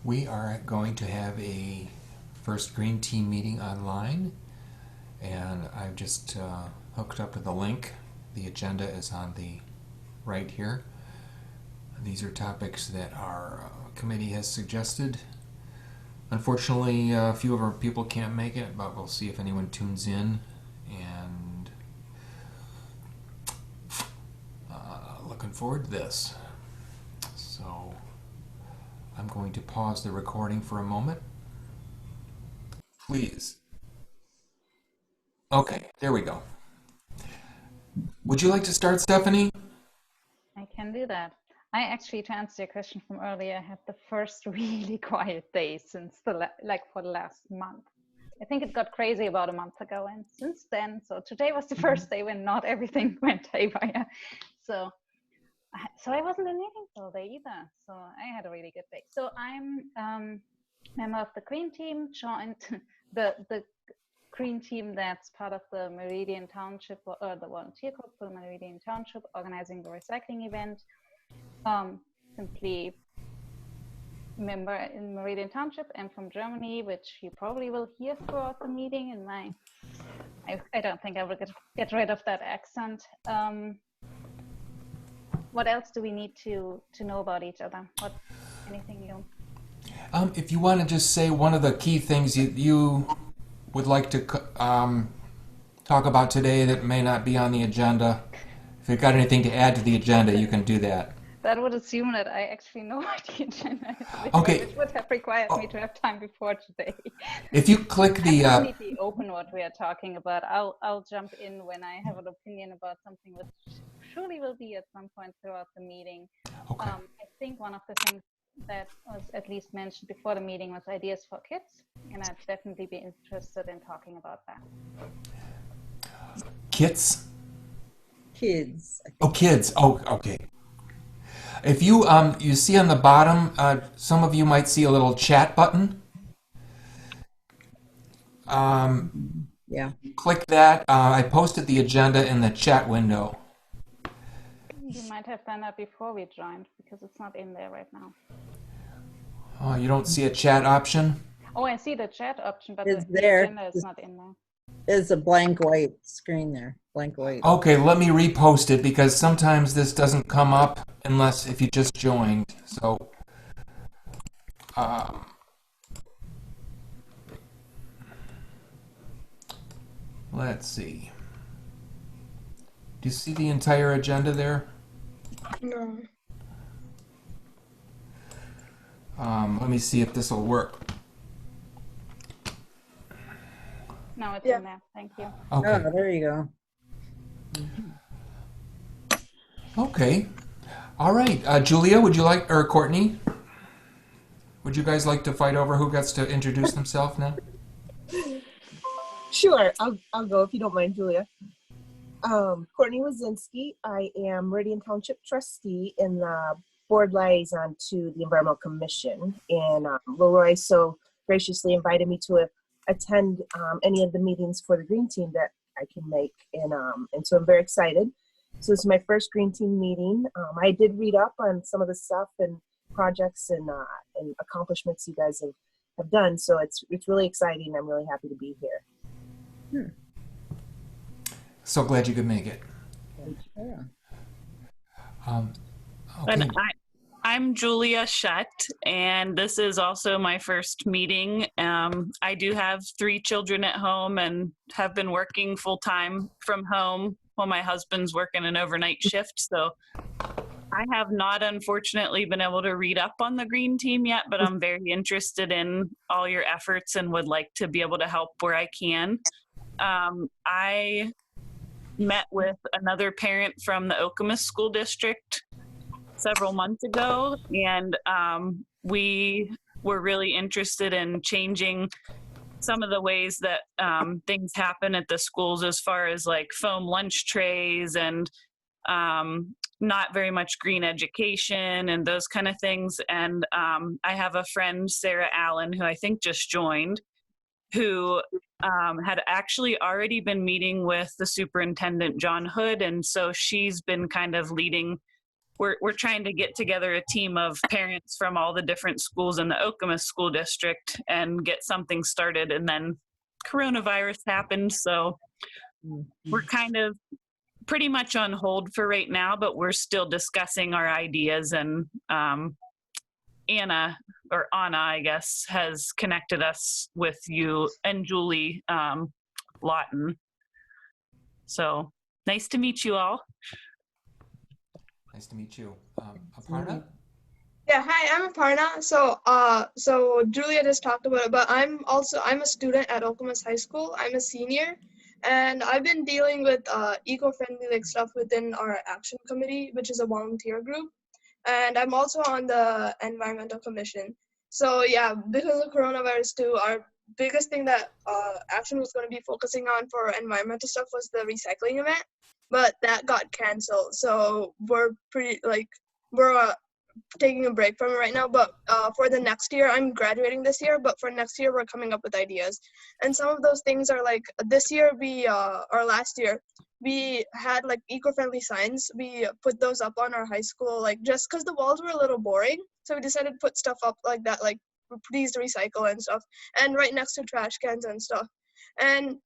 We are going to have a first green team meeting online, and I've just hooked up with the link. The agenda is on the right here. These are topics that our committee has suggested. Unfortunately, a few of our people can't make it, but we'll see if anyone tunes in. And looking forward to this. So I'm going to pause the recording for a moment. Please. Okay, there we go. Would you like to start, Stephanie? I can do that. I actually, to answer your question from earlier, had the first really quiet day since for the last month. I think it got crazy about a month ago, and since then, so today was the first day when not everything went haywire. So I wasn't in meetings all day either. So I had a really good day. So I'm member of the Green Team, joined the Green Team that's part of the Meridian Township, or the volunteer group for Meridian Township, organizing the recycling event. Simply member in Meridian Township and from Germany, which you probably will hear throughout the meeting. And I don't think I will get rid of that accent. What else do we need to know about each other? Anything new? If you want to just say one of the key things you would like to talk about today that may not be on the agenda. If you've got anything to add to the agenda, you can do that. That would assume that I actually know what the agenda is, Okay. which would have required me to have time before today. If you click the... I'm completely open what we are talking about. I'll jump in when I have an opinion about something which surely will be at some point throughout the meeting. Okay. I think one of the things that was at least mentioned before the meeting was ideas for kids, and I'd definitely be interested in talking about that. Kids? Kids. Oh, kids. Oh, okay. If you you see on the bottom, some of you might see a little chat button. Yeah. Click that. I posted the agenda in the chat window. You might have done that before we joined because it's not in there right now. Oh, you don't see a chat option? Oh, I see the chat option, but It's the there. agenda is not in there. There's a blank white screen there. Blank white. Okay, let me repost it because sometimes this doesn't come up unless if you just joined. So, let's see. Do you see the entire agenda there? No. Let me see if this will work. No, it's Yeah. in there. Thank you. Okay. Oh, there you go. Okay. All right. Julia, would you like, or Courtney? Would you guys like to fight over who gets to introduce themselves now? Sure, I'll go if you don't mind, Julia. Courtney Wazinski. I am Meridian Township trustee and the board liaison to the Environmental Commission. And Leroy so graciously invited me to attend any of the meetings for the Green Team that I can make. And so I'm very excited. So this is my first Green Team meeting. I did read up on some of the stuff and projects and accomplishments you guys have done. So it's really exciting. I'm really happy to be here. So glad you could make it. Yeah. Okay. And I'm Julia Shutt, and this is also my first meeting. I do have 3 children at home and have been working full time from home while my husband's working an overnight shift. So I have not, unfortunately, been able to read up on the Green Team yet, but I'm very interested in all your efforts and would like to be able to help where I can. I met with another parent from the Okemos School District several months ago, and we were really interested in changing some of the ways that things happen at the schools as far as like foam lunch trays and not very much green education and those kind of things. And I have a friend, Sarah Allen, who I think just joined, who had actually already been meeting with the superintendent, John Hood. And so she's been kind of leading we're trying to get together a team of parents from all the different schools in the Okemos School District and get something started. And then coronavirus happened, so we're kind of pretty much on hold for right now, but we're still discussing our ideas. And Anna, I guess, has connected us with you and Julie Lawton. So nice to meet you all. Nice to meet you. Aparna? Yeah, hi, I'm Aparna. So Julia just talked about it, but I'm a student at Okemos High School. I'm a senior, and I've been dealing with eco-friendly like stuff within our action committee, which is a volunteer group, and I'm also on the environmental commission. So yeah, because of coronavirus too, our biggest thing that action was going to be focusing on for environmental stuff was the recycling event, but that got canceled. So we're taking a break from it right now, but for the next year, I'm graduating this year, but for next year, we're coming up with ideas. And some of those things are like, this year or last year, we had like eco-friendly signs. We put those up on our high school, like just because the walls were a little boring. So we decided to put stuff up like that, like please recycle and stuff, and right next to trash cans and stuff. And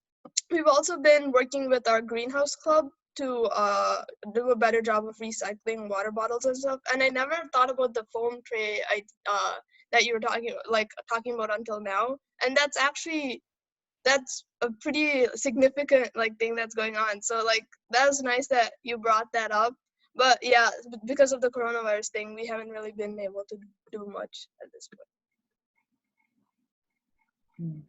we've also been working with our greenhouse club to do a better job of recycling water bottles and stuff. And I never thought about the foam tray that you were talking about until now. And that's a pretty significant like thing that's going on. So like that was nice that you brought that up. But yeah, because of the coronavirus thing, we haven't really been able to do much at this point.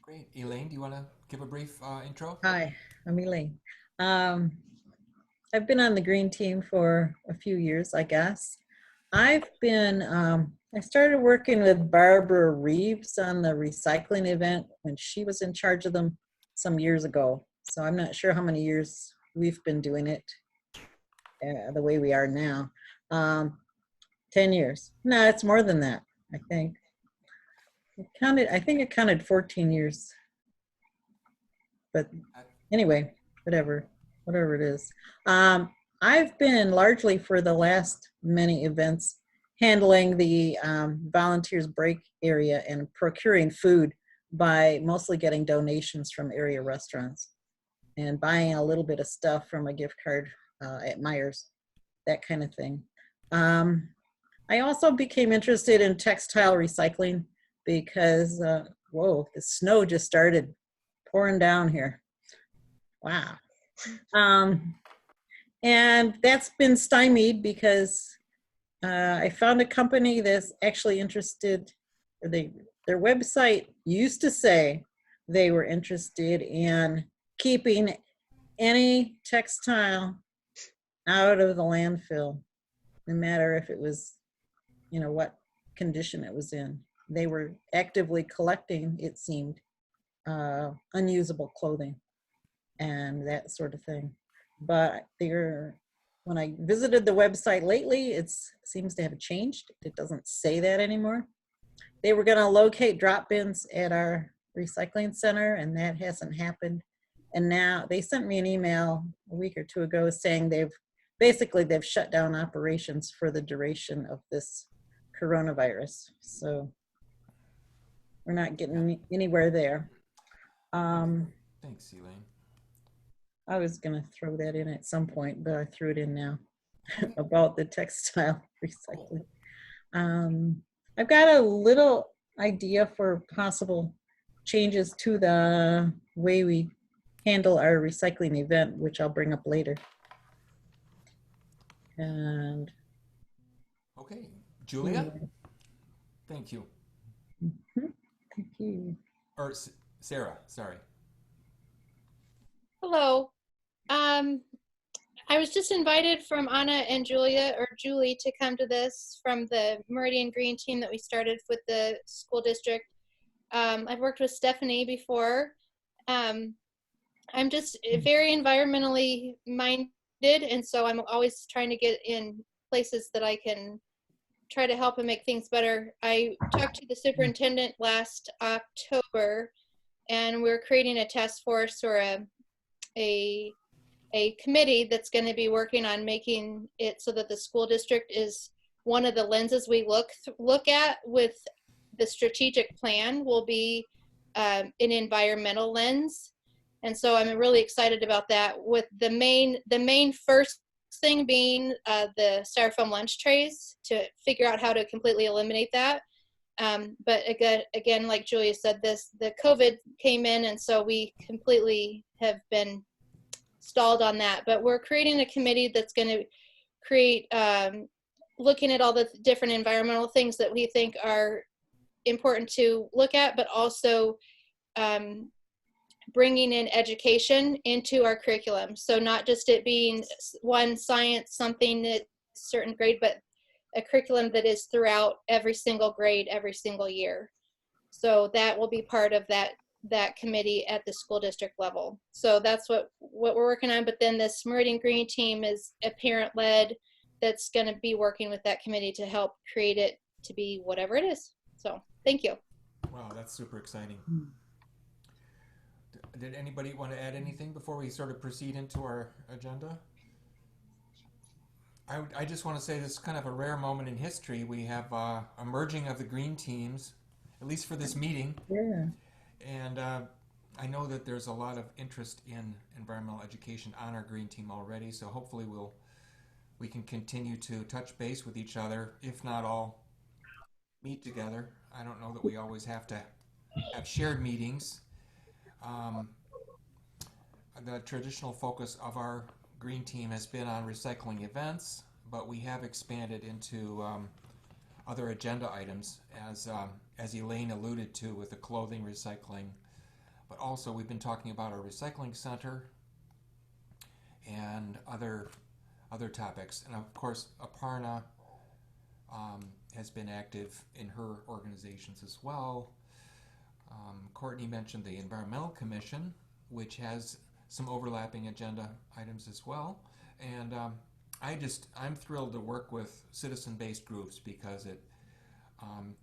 Great. Elaine, do you want to give a brief intro? Hi, I'm Elaine. I've been on the green team for a few years, I guess. I started working with Barbara Reeves on the recycling event when she was in charge of them some years ago. So I'm not sure how many years we've been doing it the way we are now. 10 years. No, it's more than that, I think. I think it counted 14 years. But anyway, whatever it is. I've been largely for the last many events handling the volunteers break area and procuring food by mostly getting donations from area restaurants and buying a little bit of stuff from a gift card at Myers, that kind of thing. I also became interested in textile recycling because, whoa, the snow just started pouring down here. Wow. And that's been stymied because I found a company that's actually interested, their website used to say they were interested in keeping any textile out of the landfill, no matter if it was, what condition it was in. They were actively collecting, it seemed, unusable clothing and that sort of thing. But when I visited the website lately, it seems to have changed. It doesn't say that anymore. They were going to locate drop bins at our recycling center, and that hasn't happened. And now they sent me an email a week or two ago saying they've shut down operations for the duration of this coronavirus. So we're not getting anywhere there. Thanks, Elaine. I was going to throw that in at some point, but I threw it in now about the textile recycling. I've got a little idea for possible changes to the way we handle our recycling event, which I'll bring up later. And okay, Julia, thank you. Thank you. Or Sarah, sorry. Hello. I was just invited from Anna and Julie to come to this from the Meridian Green team that we started with the school district. I've worked with Stephanie before. I'm just very environmentally minded, and so I'm always trying to get in places that I can try to help and make things better. I talked to the superintendent last October, and we're creating a task force or a a committee that's going to be working on making it so that the school district is one of the lenses we look at with the strategic plan will be an environmental lens. And so I'm really excited about that, with the main first thing being the styrofoam lunch trays, to figure out how to completely eliminate that. But again, like Julia said, the COVID came in, and so we completely have been stalled on that. But we're creating a committee that's going to create, looking at all the different environmental things that we think are important to look at, but also bringing in education into our curriculum. So not just it being one science, something at certain grade, but a curriculum that is throughout every single grade, every single year. So that will be part of that committee at the school district level. So that's what we're working on. But then this Meridian Green team is a parent-led that's going to be working with that committee to help create it to be whatever it is. So thank you. Wow, that's super exciting. Did anybody want to add anything before we sort of proceed into our agenda? I just want to say this is kind of a rare moment in history. We have a merging of the green teams, at least for this meeting. Yeah. And I know that there's a lot of interest in environmental education on our green team already, so hopefully we can continue to touch base with each other, if not all meet together. I don't know that we always have to have shared meetings. The traditional focus of our green team has been on recycling events, but we have expanded into other agenda items, as Elaine alluded to, with the clothing recycling. But also we've been talking about our recycling center and other topics. And of course, Aparna has been active in her organizations as well. Courtney mentioned the Environmental Commission, which has some overlapping agenda items as well. And I'm thrilled to work with citizen-based groups because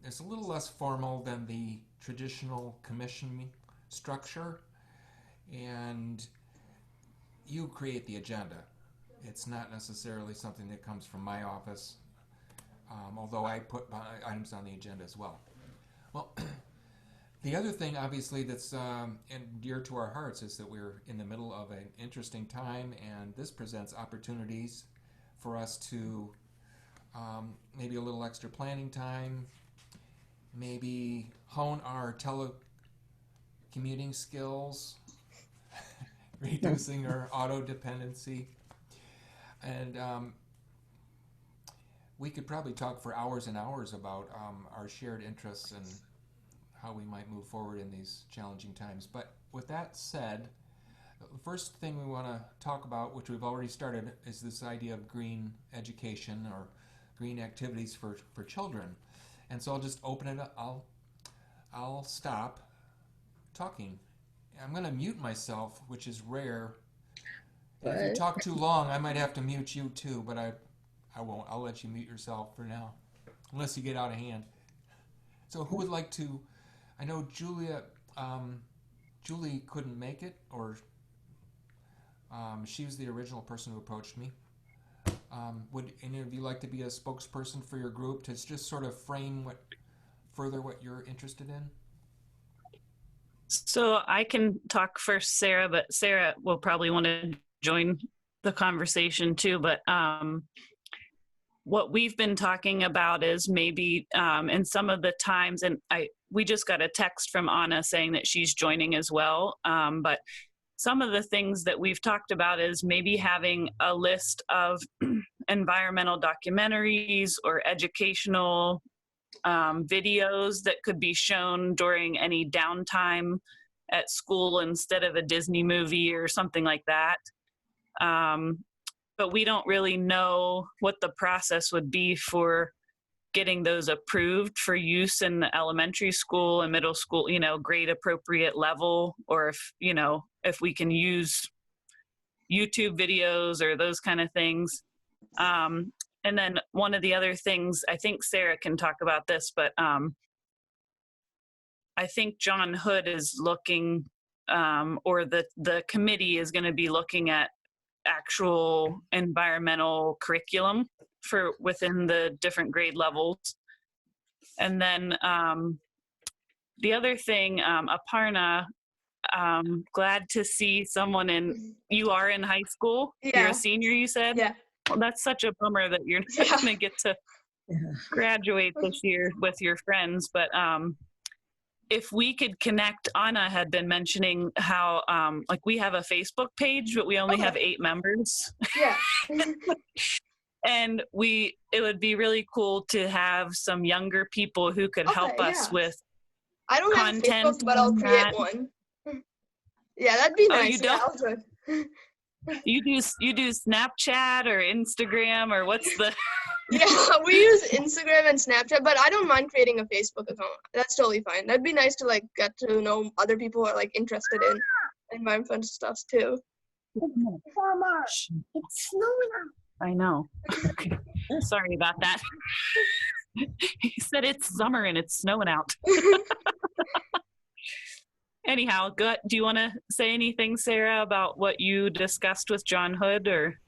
it's a little less formal than the traditional commission structure, and you create the agenda. It's not necessarily something that comes from my office, although I put items on the agenda as well. Well, the other thing, obviously, that's dear to our hearts is that we're in the middle of an interesting time, and this presents opportunities for us to maybe a little extra planning time, maybe hone our telecommuting skills, reducing our auto dependency. And we could probably talk for hours and hours about our shared interests and how we might move forward in these challenging times. But with that said, the first thing we want to talk about, which we've already started, is this idea of green education or green activities for children. And so I'll just open it up. I'll stop talking. I'm going to mute myself, which is rare. If you talk too long, I might have to mute you too, but I won't. I'll let you mute yourself for now, unless you get out of hand. So who would like to? I know Julie couldn't make it, or she was the original person who approached me. Would any of you like to be a spokesperson for your group to just sort of frame what you're interested in? So I can talk first, Sarah, but Sarah will probably want to join the conversation too. But what we've been talking about is maybe in some of the times, and we just got a text from Anna saying that she's joining as well. But some of the things that we've talked about is maybe having a list of environmental documentaries or educational videos that could be shown during any downtime at school instead of a Disney movie or something like that. But we don't really know what the process would be for getting those approved for use in the elementary school and middle school, grade appropriate level, or if we can use YouTube videos or those kind of things. And then one of the other things, I think Sarah can talk about this, but I think John Hood is looking, or the committee is going to be looking at actual environmental curriculum for within the different grade levels. And then the other thing, Aparna, glad to see someone you are in high school. Yeah. You're a senior, you said? Yeah. Well, that's such a bummer that you're not Yeah. going to get to graduate this year with your friends. But if we could connect, Anna had been mentioning how like we have a Facebook page, but we only have 8 members. Yeah. And it would be really cool to have some younger people who could help us with I don't have a content Facebook, but I'll on create that. one. Yeah, that'd be Oh, nice. you don't? Yeah, I'll do it. You do Snapchat or Instagram, or what's the? Yeah, we use Instagram and Snapchat, but I don't mind creating a Facebook account. That's totally fine. That'd be nice to like get to know other people who are like interested in environmental stuff too. It's snowing out. I know. Sorry about that. He said it's summer and it's snowing out. Anyhow, do you want to say anything, Sarah, about what you discussed with John Hood, or?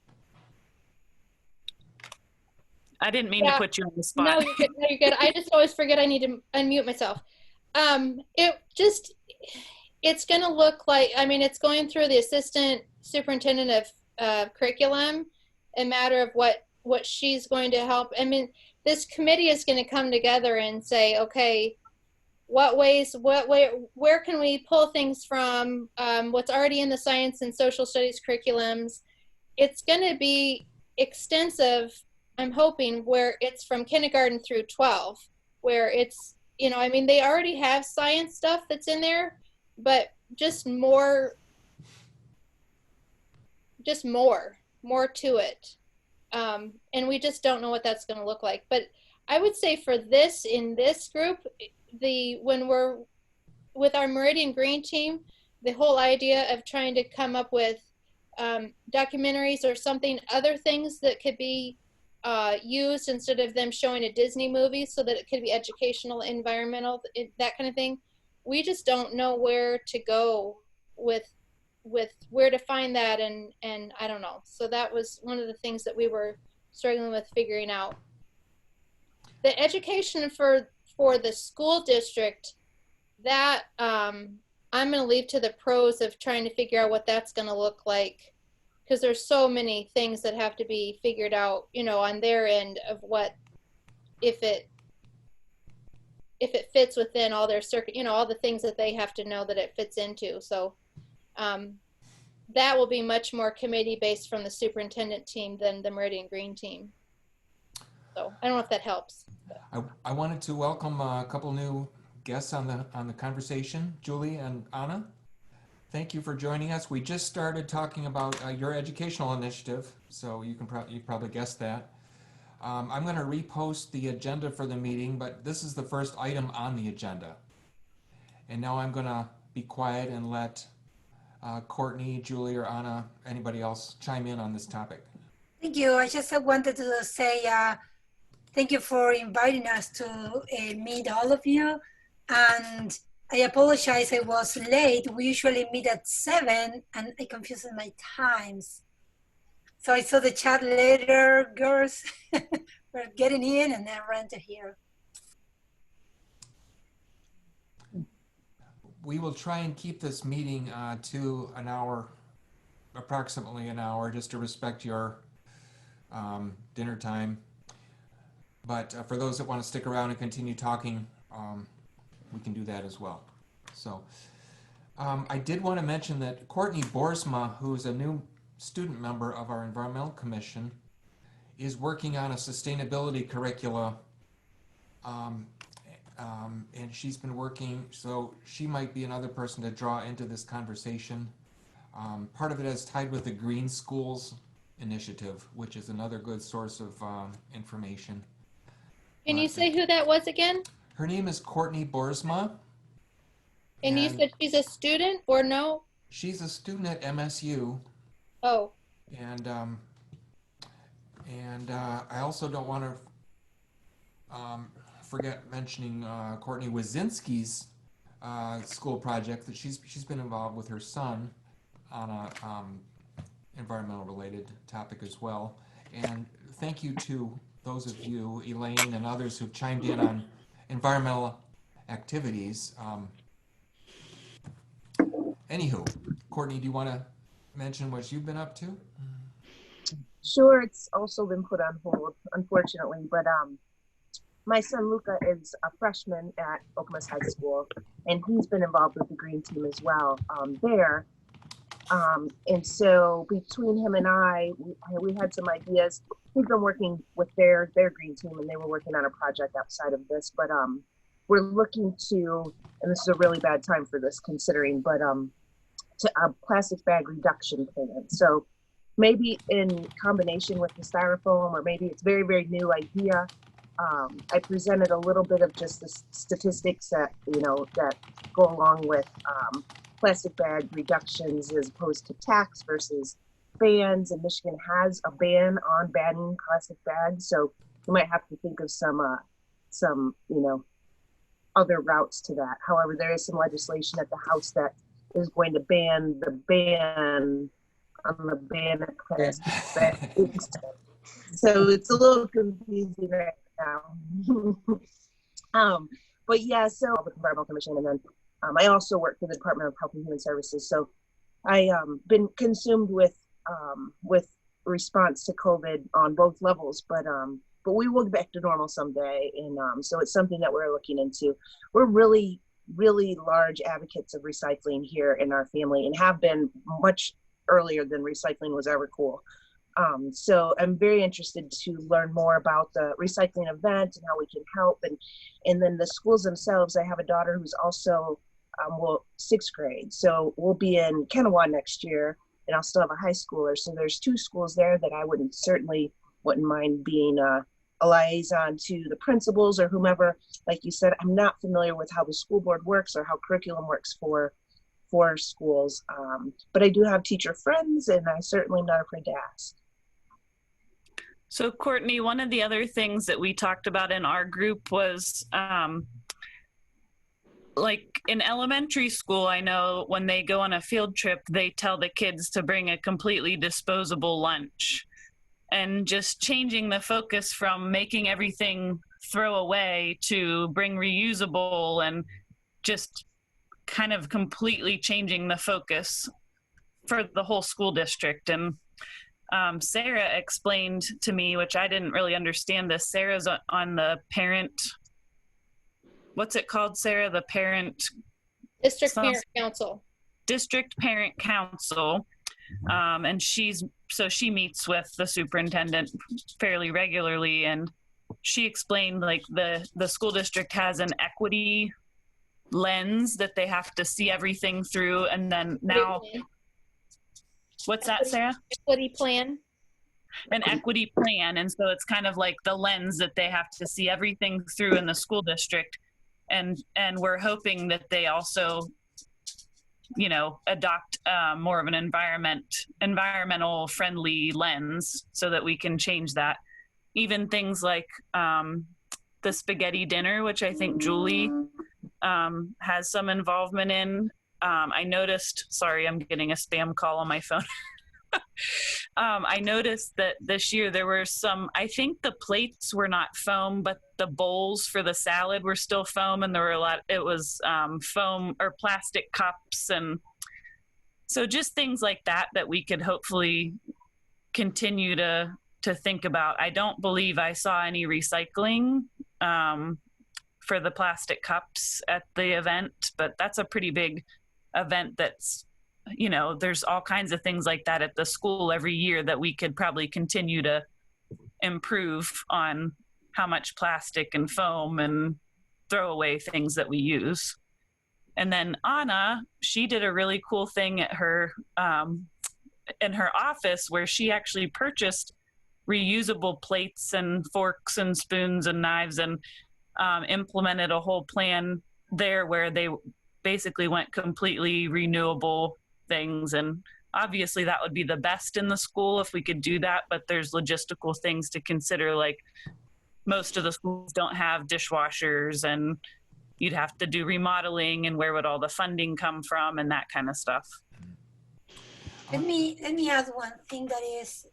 I didn't mean to put you on the spot. No, you're good. No, you're good. I just always forget I need to unmute myself. It's going to look like, I mean, it's going through the assistant superintendent of curriculum, a matter of what she's going to help. I mean, this committee is going to come together and say, okay, where can we pull things from, what's already in the science and social studies curriculums. It's going to be extensive, I'm hoping, where it's from kindergarten through 12, where it's, you know, I mean, they already have science stuff that's in there, but just more to it. And we just don't know what that's going to look like. But I would say for this, in this group, when we're with our Meridian Green team, the whole idea of trying to come up with documentaries or something, other things that could be used instead of them showing a Disney movie, so that it could be educational, environmental, that kind of thing. We just don't know where to go with where to find that, and I don't know. So that was one of the things that we were struggling with figuring out. The education for the school district, that I'm going to leave to the pros of trying to figure out what that's going to look like, because there's so many things that have to be figured out, you know, on their end of what, if it fits within all their circuit, you know, all the things that they have to know that it fits into. So that will be much more committee based from the superintendent team than the Meridian Green team. So I don't know if that helps. I wanted to welcome a couple new guests on the conversation, Julie and Anna. Thank you for joining us. We just started talking about your educational initiative, so you probably guessed that. I'm going to repost the agenda for the meeting, but this is the first item on the agenda. And now I'm going to be quiet and let Courtney, Julie, or Anna, anybody else chime in on this topic. Thank you. I just wanted to say thank you for inviting us to meet all of you. And I apologize, I was late. We usually meet at 7 and I confused my times. So I saw the chat later, girls were getting in, and I ran to here. We will try and keep this meeting to an hour, approximately an hour, just to respect your dinner time. But for those that want to stick around and continue talking, we can do that as well. So I did want to mention that Courtney Boersma, who is a new student member of our Environmental Commission, is working on a sustainability curricula, and she's been working, so she might be another person to draw into this conversation. Part of it is tied with the Green Schools Initiative, which is another good source of information. Can you say who that was again? Her name is Courtney Boersma. And you said she's a student, or no? She's a student at MSU. Oh. And I also don't want to forget mentioning Courtney Wazinski's school project that she's been involved with her son on environmental related topic as well. And thank you to those of you, Elaine and others, who've chimed in on environmental activities. Anywho, Courtney, do you want to mention what you've been up to? Sure, it's also been put on hold, unfortunately, but my son Luca is a freshman at Okemos High School, and he's been involved with the green team as well there. And so between him and I, we had some ideas. We've been working with their green team, and they were working on a project outside of this, but we're looking to, and this is a really bad time for this considering, but to a plastic bag reduction plan. So maybe in combination with the styrofoam, or maybe it's very, very new idea. I presented a little bit of just the statistics that, that go along with plastic bag reductions as opposed to tax versus bans. And Michigan has a ban on banning plastic bags. So we might have to think of some other routes to that. However, there is some legislation at the House that is going to ban the ban of plastic bags. So it's a little confusing right now. But yeah, so with the Environmental Commission, and then I also work for the Department of Health and Human Services. So I been consumed with response to COVID on both levels, but we will get back to normal someday, and so it's something that we're looking into. We're really, really large advocates of recycling here in our family, and have been much earlier than recycling was ever cool. So I'm very interested to learn more about the recycling event and how we can help, and then the schools themselves. I have a daughter who's also sixth grade, so we'll be in Kennewaw next year, and I'll still have a high schooler. So there's two schools there that I wouldn't mind being a liaison to the principals or whomever. Like you said, I'm not familiar with how the school board works or how curriculum works for schools, but I do have teacher friends, and I certainly am not afraid to ask. So Courtney, one of the other things that we talked about in our group was like in elementary school, I know when they go on a field trip, they tell the kids to bring a completely disposable lunch, and just changing the focus from making everything throw away to bring reusable, and just kind of completely changing the focus for the whole school district. And Sarah explained to me, which I didn't really understand this. Sarah's on the parent, what's it called, Sarah? The parent? District Parent Council. District Parent Council. And she meets with the superintendent fairly regularly. And she explained like the school district has an equity lens that they have to see everything through. And then now, what's that, Sarah? Equity plan. An equity plan. And so it's kind of like the lens that they have to see everything through in the school district. And we're hoping that they also, adopt more of an environmental friendly lens so that we can change that. Even things like the spaghetti dinner, which I think Julie has some involvement in. I noticed, sorry, I'm getting a spam call on my phone. I noticed that this year there were some, I think the plates were not foam, but the bowls for the salad were still foam, and there were it was foam or plastic cups. And so just things like that we could hopefully continue to think about. I don't believe I saw any recycling for the plastic cups at the event, but that's a pretty big event that's, there's all kinds of things like that at the school every year that we could probably continue to improve on how much plastic and foam and throwaway things that we use. And then Anna, she did a really cool thing at her in her office where she actually purchased reusable plates and forks and spoons and knives, and implemented a whole plan there where they basically went completely renewable things. And obviously that would be the best in the school if we could do that, but there's logistical things to consider, like most of the schools don't have dishwashers, and you'd have to do remodeling, and where would all the funding come from, and that kind of stuff. Let me add one thing that is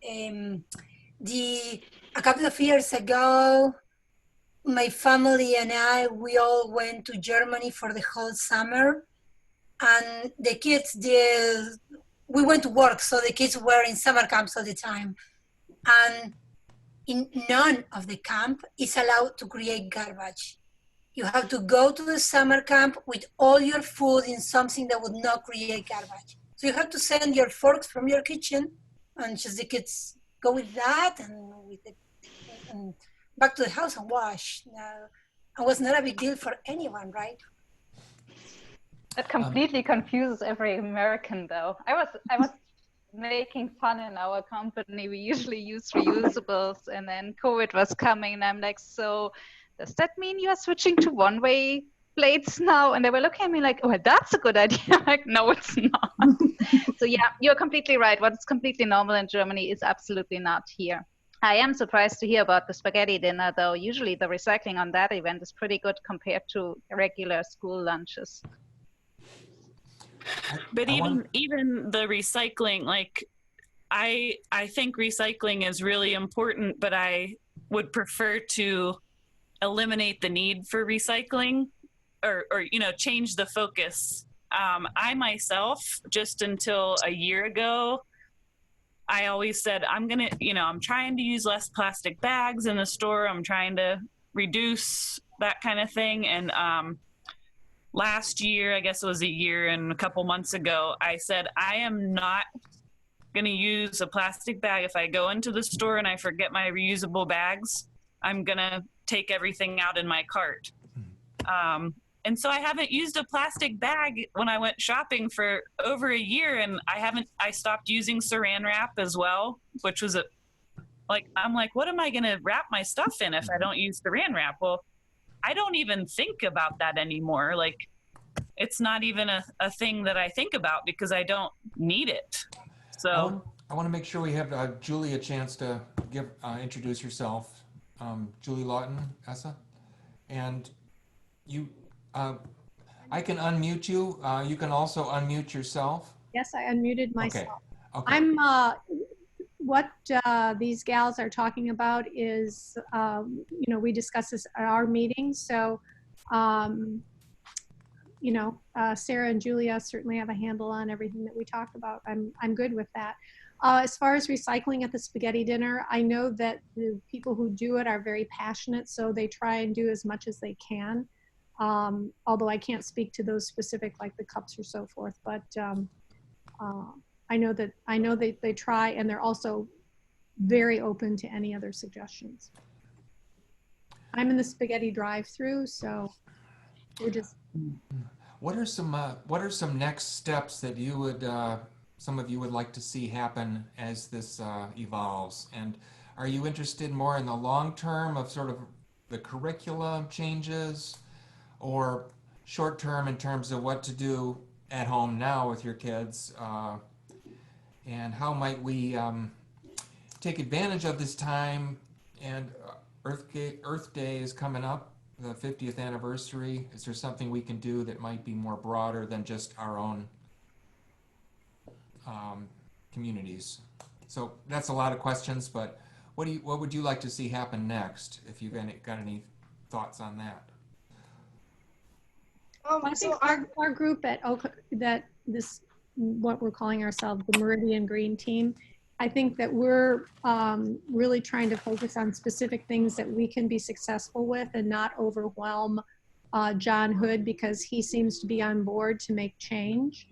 a couple of years ago, my family and I, we all went to Germany for the whole summer, and the kids did. We went to work, so the kids were in summer camps all the time, and in none of the camp is allowed to create garbage. You have to go to the summer camp with all your food in something that would not create garbage. So you have to send your forks from your kitchen, and just the kids go with that and back to the house and wash. It was not a big deal for anyone, right? That completely confuses every American, though. I was making fun in our company. We usually use reusables, and then COVID was coming, and I'm like, so does that mean you are switching to one-way plates now? And they were looking at me like, oh, that's a good idea. I'm like, no, it's not. So yeah, you're completely right. What's completely normal in Germany is absolutely not here. I am surprised to hear about the spaghetti dinner, though. Usually the recycling on that event is pretty good compared to regular school lunches. But even the recycling, like I think recycling is really important, but I would prefer to eliminate the need for recycling or change the focus. I myself, just until a year ago, I always said, I'm trying to use less plastic bags in the store. I'm trying to reduce that kind of thing. And last year, I guess it was a year and a couple months ago, I said, I am not going to use a plastic bag. If I go into the store and I forget my reusable bags, I'm going to take everything out in my cart. And so I haven't used a plastic bag when I went shopping for over a year, and I stopped using saran wrap as well, which was I'm like, what am I going to wrap my stuff in if I don't use saran wrap? Well, I don't even think about that anymore. Like, it's not even a thing that I think about because I don't need it. So I want to make sure we have Julie a chance to introduce yourself. Julie Lawton, ESSA. And you, I can unmute you. You can also unmute yourself. Yes, I unmuted myself. Okay. I'm what these gals are talking about is, we discuss this at our meetings. So, Sarah and Julia certainly have a handle on everything that we talked about. I'm good with that. As far as recycling at the spaghetti dinner, I know that the people who do it are very passionate, so they try and do as much as they can. Although I can't speak to those specific, like the cups or so forth, but I know that they try, and they're also very open to any other suggestions. I'm in the spaghetti drive-through, so we're just. What are some next steps that you would some of you would like to see happen as this evolves? And are you interested more in the long term of sort of the curriculum changes, or short term in terms of what to do at home now with your kids? And how might we take advantage of this time? And Earth Day is coming up, the 50th anniversary. Is there something we can do that might be more broader than just our own communities? So that's a lot of questions, but what would you like to see happen next? If you've got any thoughts on that? I think our group at what we're calling ourselves the Meridian Green Team, I think that we're really trying to focus on specific things that we can be successful with and not overwhelm John Hood, because he seems to be on board to make change.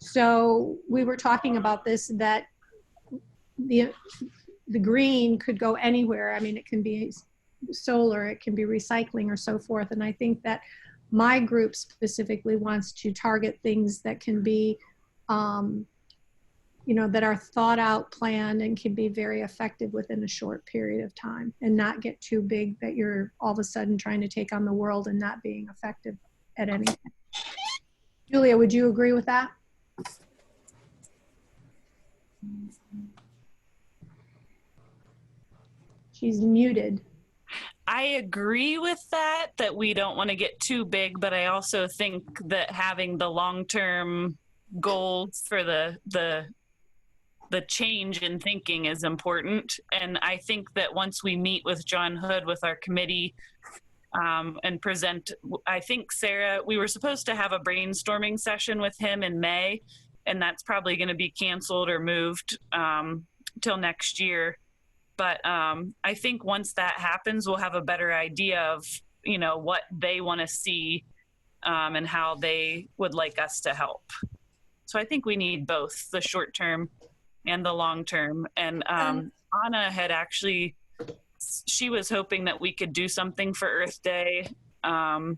So we were talking about this, that the green could go anywhere. I mean, it can be solar, it can be recycling or so forth. And I think that my group specifically wants to target things that can be, that are thought out, planned, and can be very effective within a short period of time, and not get too big that you're all of a sudden trying to take on the world and not being effective at anything. Julia, would you agree with that? She's muted. I agree with that we don't want to get too big, but I also think that having the long-term goals for the the change in thinking is important. And I think that once we meet with John Hood with our committee and present, I think Sarah, we were supposed to have a brainstorming session with him in May, and that's probably going to be canceled or moved till next year. But I think once that happens, we'll have a better idea of, you know, what they want to see and how they would like us to help. So I think we need both the short term and the long term. And Anna had actually, she was hoping that we could do something for Earth Day. And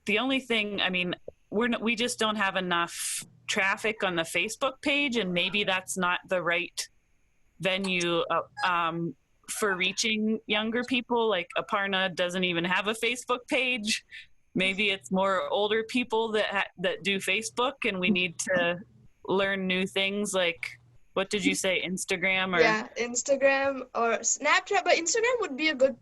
the only thing, I mean, we just don't have enough traffic on the Facebook page, and maybe that's not the right venue for reaching younger people. Like Aparna doesn't even have a Facebook page. Maybe it's more older people that do Facebook, and we need to learn new things. Like, what did you say, Instagram? Or yeah, Instagram or Snapchat, but Instagram would be a good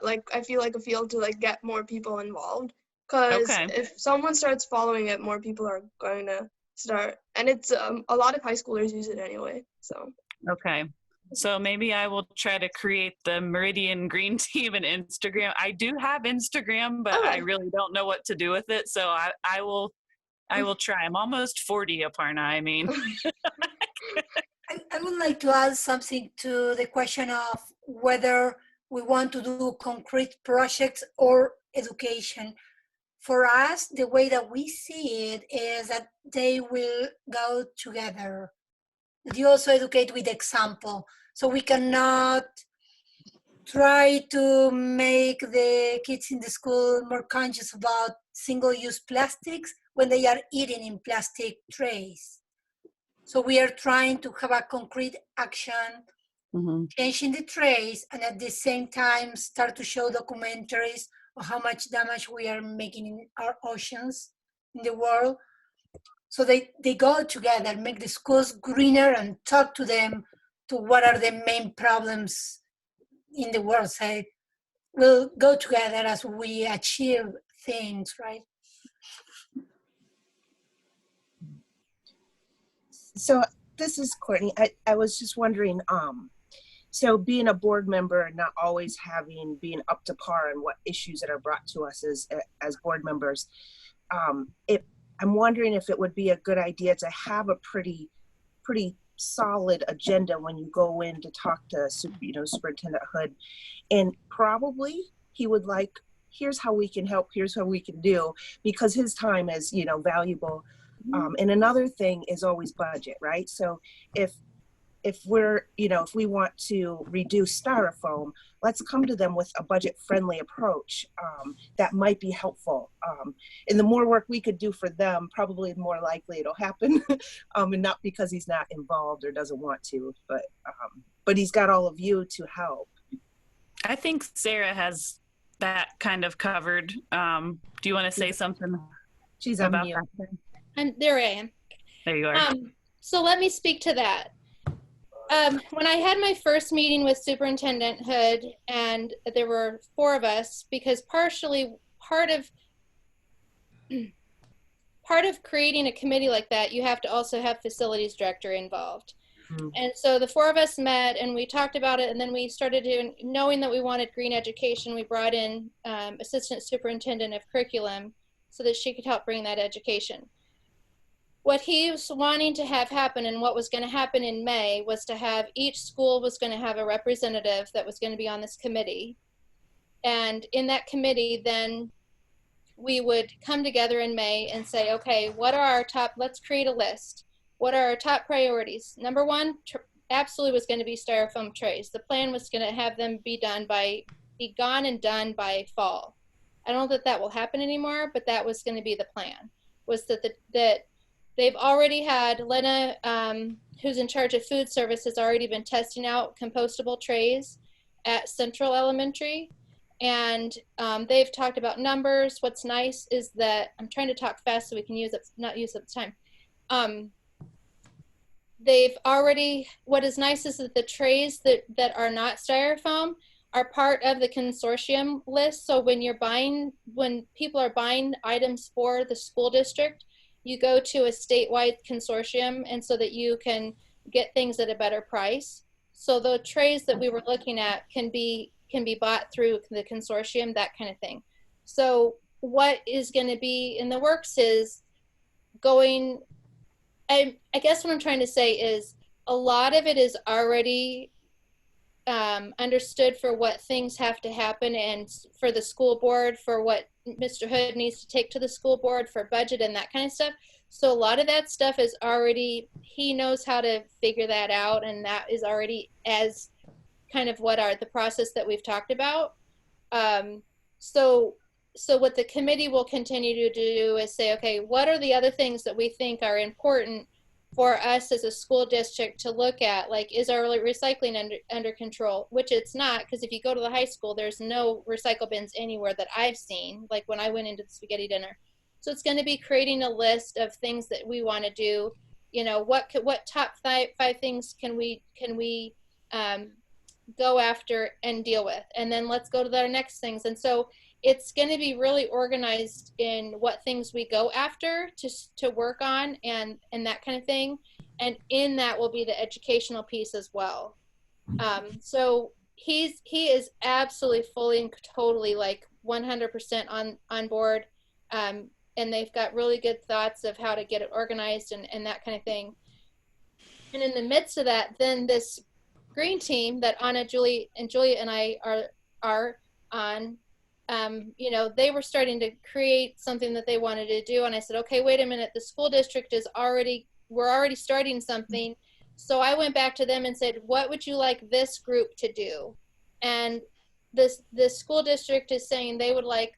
like, I feel like a field to like get more people involved, because if someone starts following it, more people are going to start, and it's a lot of high schoolers use it anyway, so okay. So maybe I will try to create the Meridian Green Team and Instagram. I do have Instagram, but I really don't know what to do with it. So I will try. I'm almost 40, Aparna. I mean, I would like to add something to the question of whether we want to do concrete projects or education. For us, the way that we see it is that they will go together. You also educate with example. So we cannot try to make the kids in the school more conscious about single-use plastics when they are eating in plastic trays. So we are trying to have a concrete action, changing the trays, and at the same time start to show documentaries of how much damage we are making in our oceans, in the world. So they go together, make the schools greener, and talk to them to what are the main problems in the world. So we'll go together as we achieve things, right? So this is Courtney. I was just wondering, so being a board member and not always being up to par on what issues that are brought to us as board members, I'm wondering if it would be a good idea to have a pretty solid agenda when you go in to talk to Superintendent Hood, and probably he would like, here's how we can help, here's how we can do, because his time is valuable. And another thing is always budget, right? So if we're, if we want to reduce styrofoam, let's come to them with a budget-friendly approach that might be helpful. And the more work we could do for them, probably the more likely it'll happen. And not because he's not involved or doesn't want to, but he's got all of you to help. I think Sarah has that kind of covered. Do you want to say something? She's on mute. There I am. There you are. So let me speak to that. When I had my first meeting with Superintendent Hood, and there were 4 of us, because part of creating a committee like that, you have to also have facilities director involved. And so the 4 of us met and we talked about it, and then we started knowing that we wanted green education. We brought in assistant superintendent of curriculum so that she could help bring that education. What he was wanting to have happen, and what was going to happen in May, was to have each school was going to have a representative that was going to be on this committee. And in that committee, then we would come together in May and say, okay, what are our top, let's create a list. What are our top priorities? Number 1, absolutely was going to be styrofoam trays. The plan was going to have them be gone and done by fall. I don't know that will happen anymore, but that was going to be the plan, was that they've already had, Lena, who's in charge of food service, has already been testing out compostable trays at Central Elementary. And they've talked about numbers. What's nice is that, I'm trying to talk fast so we can not use up the time. They've already, what is nice is that the trays that are not styrofoam are part of the consortium list. So when people are buying items for the school district, you go to a statewide consortium, and so that you can get things at a better price. So the trays that we were looking at can be bought through the consortium, that kind of thing. So what is going to be in the works is going, I guess what I'm trying to say is a lot of it is already understood for what things have to happen, and for the school board, for what Mr. Hood needs to take to the school board for budget and that kind of stuff. So a lot of that stuff is already, he knows how to figure that out, and that is already as kind of what the process that we've talked about. So what the committee will continue to do is say, okay, what are the other things that we think are important for us as a school district to look at? Like, is our recycling under control? Which it's not, because if you go to the high school, there's no recycle bins anywhere that I've seen, like when I went into the spaghetti dinner. So it's going to be creating a list of things that we want to do. You know, what top five things can we go after and deal with, and then let's go to our next things. And so it's going to be really organized in what things we go after to work on and that kind of thing. And in that will be the educational piece as well. So he is absolutely fully and totally like 100% on board. And they've got really good thoughts of how to get it organized and that kind of thing. And in the midst of that, then this green team that Anna, Julia, and I are on, you know, they were starting to create something that they wanted to do. And I said, okay, wait a minute, the school district we're already starting something. So I went back to them and said, what would you like this group to do? And the school district is saying they would like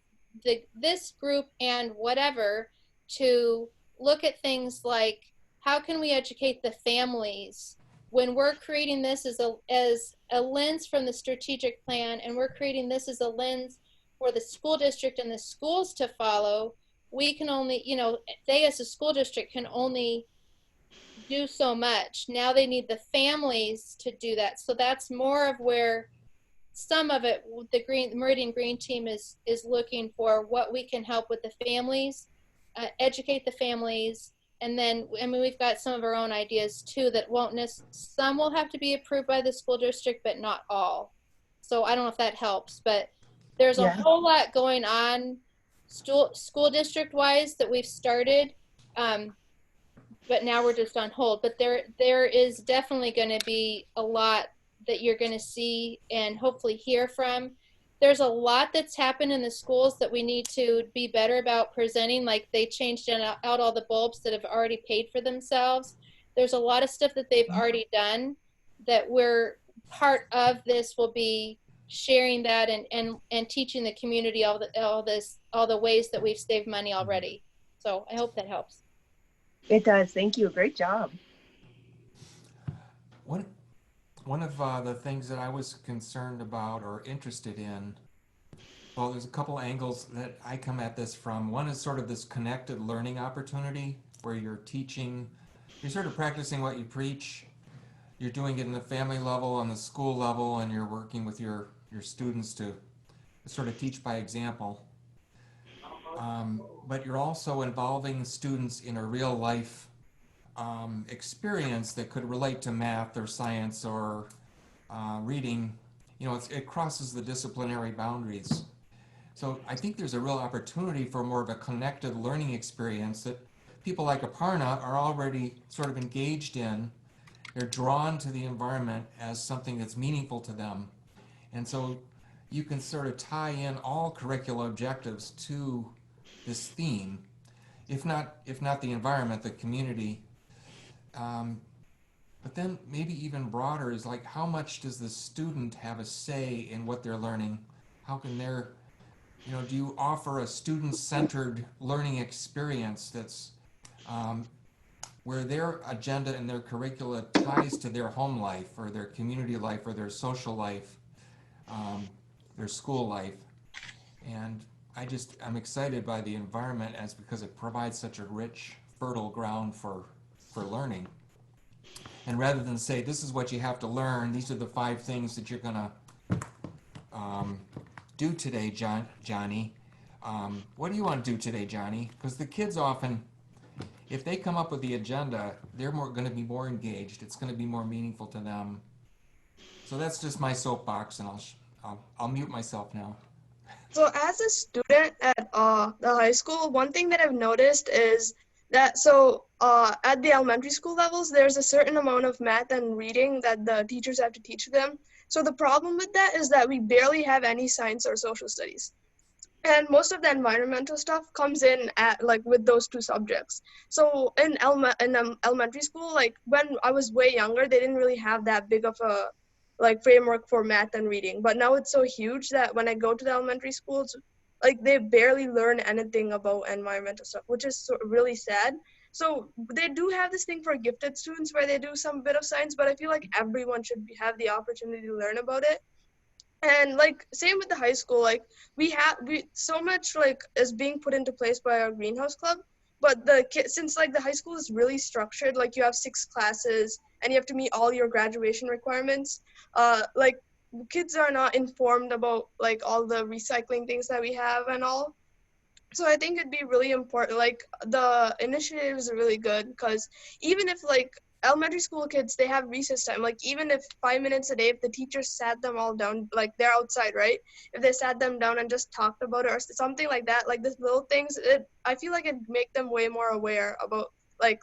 this group and whatever to look at things like, how can we educate the families when we're creating this as a lens from the strategic plan, and we're creating this as a lens for the school district and the schools to follow. We can only, you know, they as a school district can only do so much. Now they need the families to do that. So that's more of where some of it, the Meridian Green team is looking for what we can help with the families, educate the families. And then, I mean, we've got some of our own ideas too that some will have to be approved by the school district, but not all. So I don't know if that helps, but there's a whole lot going on school district wise that we've started, but now we're just on hold. But there is definitely going to be a lot that you're going to see and hopefully hear from. There's a lot that's happened in the schools that we need to be better about presenting. Like, they changed out all the bulbs that have already paid for themselves. There's a lot of stuff that they've already done that we're part of. This will be sharing that and teaching the community all the ways that we've saved money already. So I hope that helps. It does. Thank you. Great job. One of the things that I was concerned about or interested in, well, there's a couple angles that I come at this from. One is sort of this connected learning opportunity where you're sort of practicing what you preach. You're doing it in the family level, on the school level, and you're working with your students to sort of teach by example. But you're also involving students in a real life experience that could relate to math or science or reading. You know, it crosses the disciplinary boundaries. So I think there's a real opportunity for more of a connected learning experience that people like Aparna are already sort of engaged in. They're drawn to the environment as something that's meaningful to them. And so you can sort of tie in all curricular objectives to this theme, if not the environment, the community. But then maybe even broader is like, how much does the student have a say in what they're learning? How can do you offer a student-centered learning experience that's where their agenda and their curricula ties to their home life or their community life or their social life, their school life? And I'm excited by the environment because it provides such a rich, fertile ground for learning. And rather than say, this is what you have to learn, these are the 5 things that you're gonna do today, Johnny. What do you want to do today, Johnny? Because the kids often, if they come up with the agenda, they're going to be more engaged. It's going to be more meaningful to them. So that's just my soapbox, and I'll mute myself now. So as a student at the high school, one thing that I've noticed is that at the elementary school levels, there's a certain amount of math and reading that the teachers have to teach them. So the problem with that is that we barely have any science or social studies. And most of the environmental stuff comes in at with those two subjects. So in elementary school, when I was way younger, they didn't really have that big of a framework for math and reading. But now it's so huge that when I go to the elementary schools, they barely learn anything about environmental stuff, which is really sad. So they do have this thing for gifted students where they do some bit of science, but I feel like everyone should have the opportunity to learn about it. And same with the high school, we so much is being put into place by our greenhouse club, but since the high school is really structured, you have 6 classes and you have to meet all your graduation requirements, kids are not informed about all the recycling things that we have and all. So I think it'd be really important, the initiatives are really good, because even if elementary school kids, they have recess time, even if 5 minutes a day, if the teacher sat them all down, they're outside, right? If they sat them down and just talked about it or something like that, these little things, I feel like it'd make them way more aware about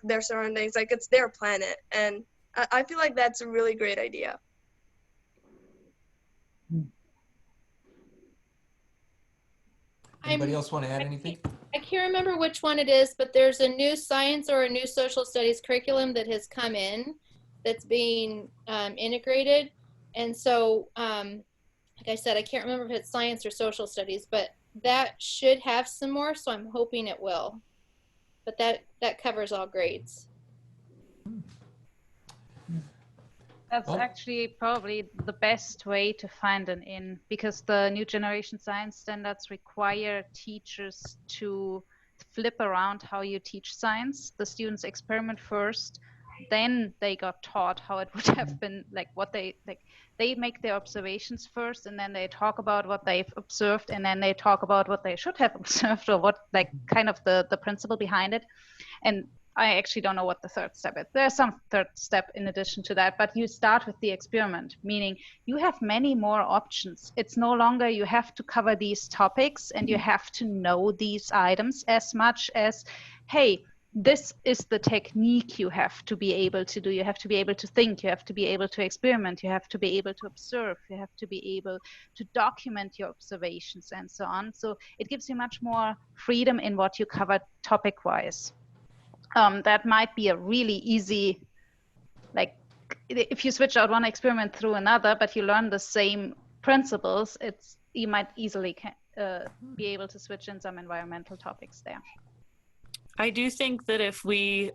their surroundings, it's their planet. And I feel like that's a really great idea. Anybody else want to add anything? I can't remember which one it is, but there's a new science or a new social studies curriculum that has come in that's being integrated. And so, like I said, I can't remember if it's science or social studies, but that should have some more, so I'm hoping it will. But that covers all grades. That's actually probably the best way to find an in, because the new generation science standards require teachers to flip around how you teach science. The students experiment first, then they got taught how it would have been, what they make their observations first, and then they talk about what they've observed, and then they talk about what they should have observed, or what kind of the principle behind it. And I actually don't know what the third step is. There's some third step in addition to that, but you start with the experiment, meaning you have many more options. It's no longer you have to cover these topics and you have to know these items as much as, hey, this is the technique you have to be able to do. You have to be able to think, you have to be able to experiment, you have to be able to observe, you have to be able to document your observations and so on. So it gives you much more freedom in what you cover topic-wise. That might be a really easy, if you switch out one experiment through another, but you learn the same principles, you might easily be able to switch in some environmental topics there. I do think that if we,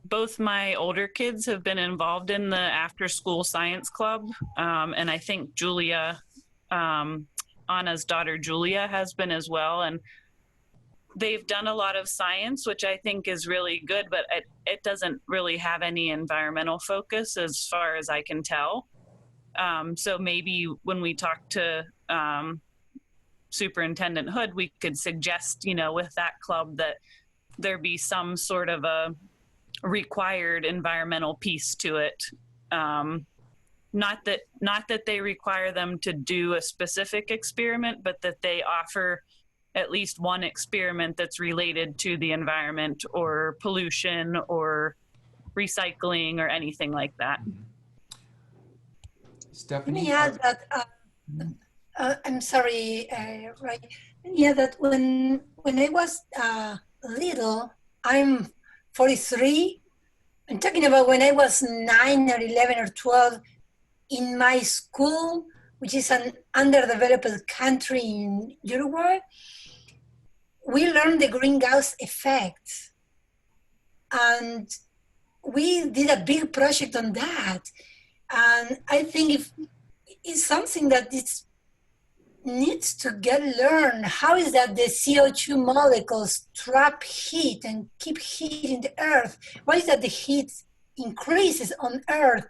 both my older kids have been involved in the after school science club, and I think Julia, Anna's daughter Julia has been as well, and they've done a lot of science, which I think is really good, but it doesn't really have any environmental focus as far as I can tell. So maybe when we talk to Superintendent Hood, we could suggest, with that club, that there be some sort of a required environmental piece to it. Not that they require them to do a specific experiment, but that they offer at least one experiment that's related to the environment or pollution or recycling or anything like that. Stephanie? Let me add that, I'm sorry, right? Yeah, that when I was little, I'm 43. I'm talking about when I was 9 or 11 or 12, in my school, which is an underdeveloped country in Uruguay, we learned the greenhouse effect. And we did a big project on that. And I think it's something that needs to get learned. How is that the CO2 molecules trap heat and keep heat in the earth? Why is that the heat increases on earth?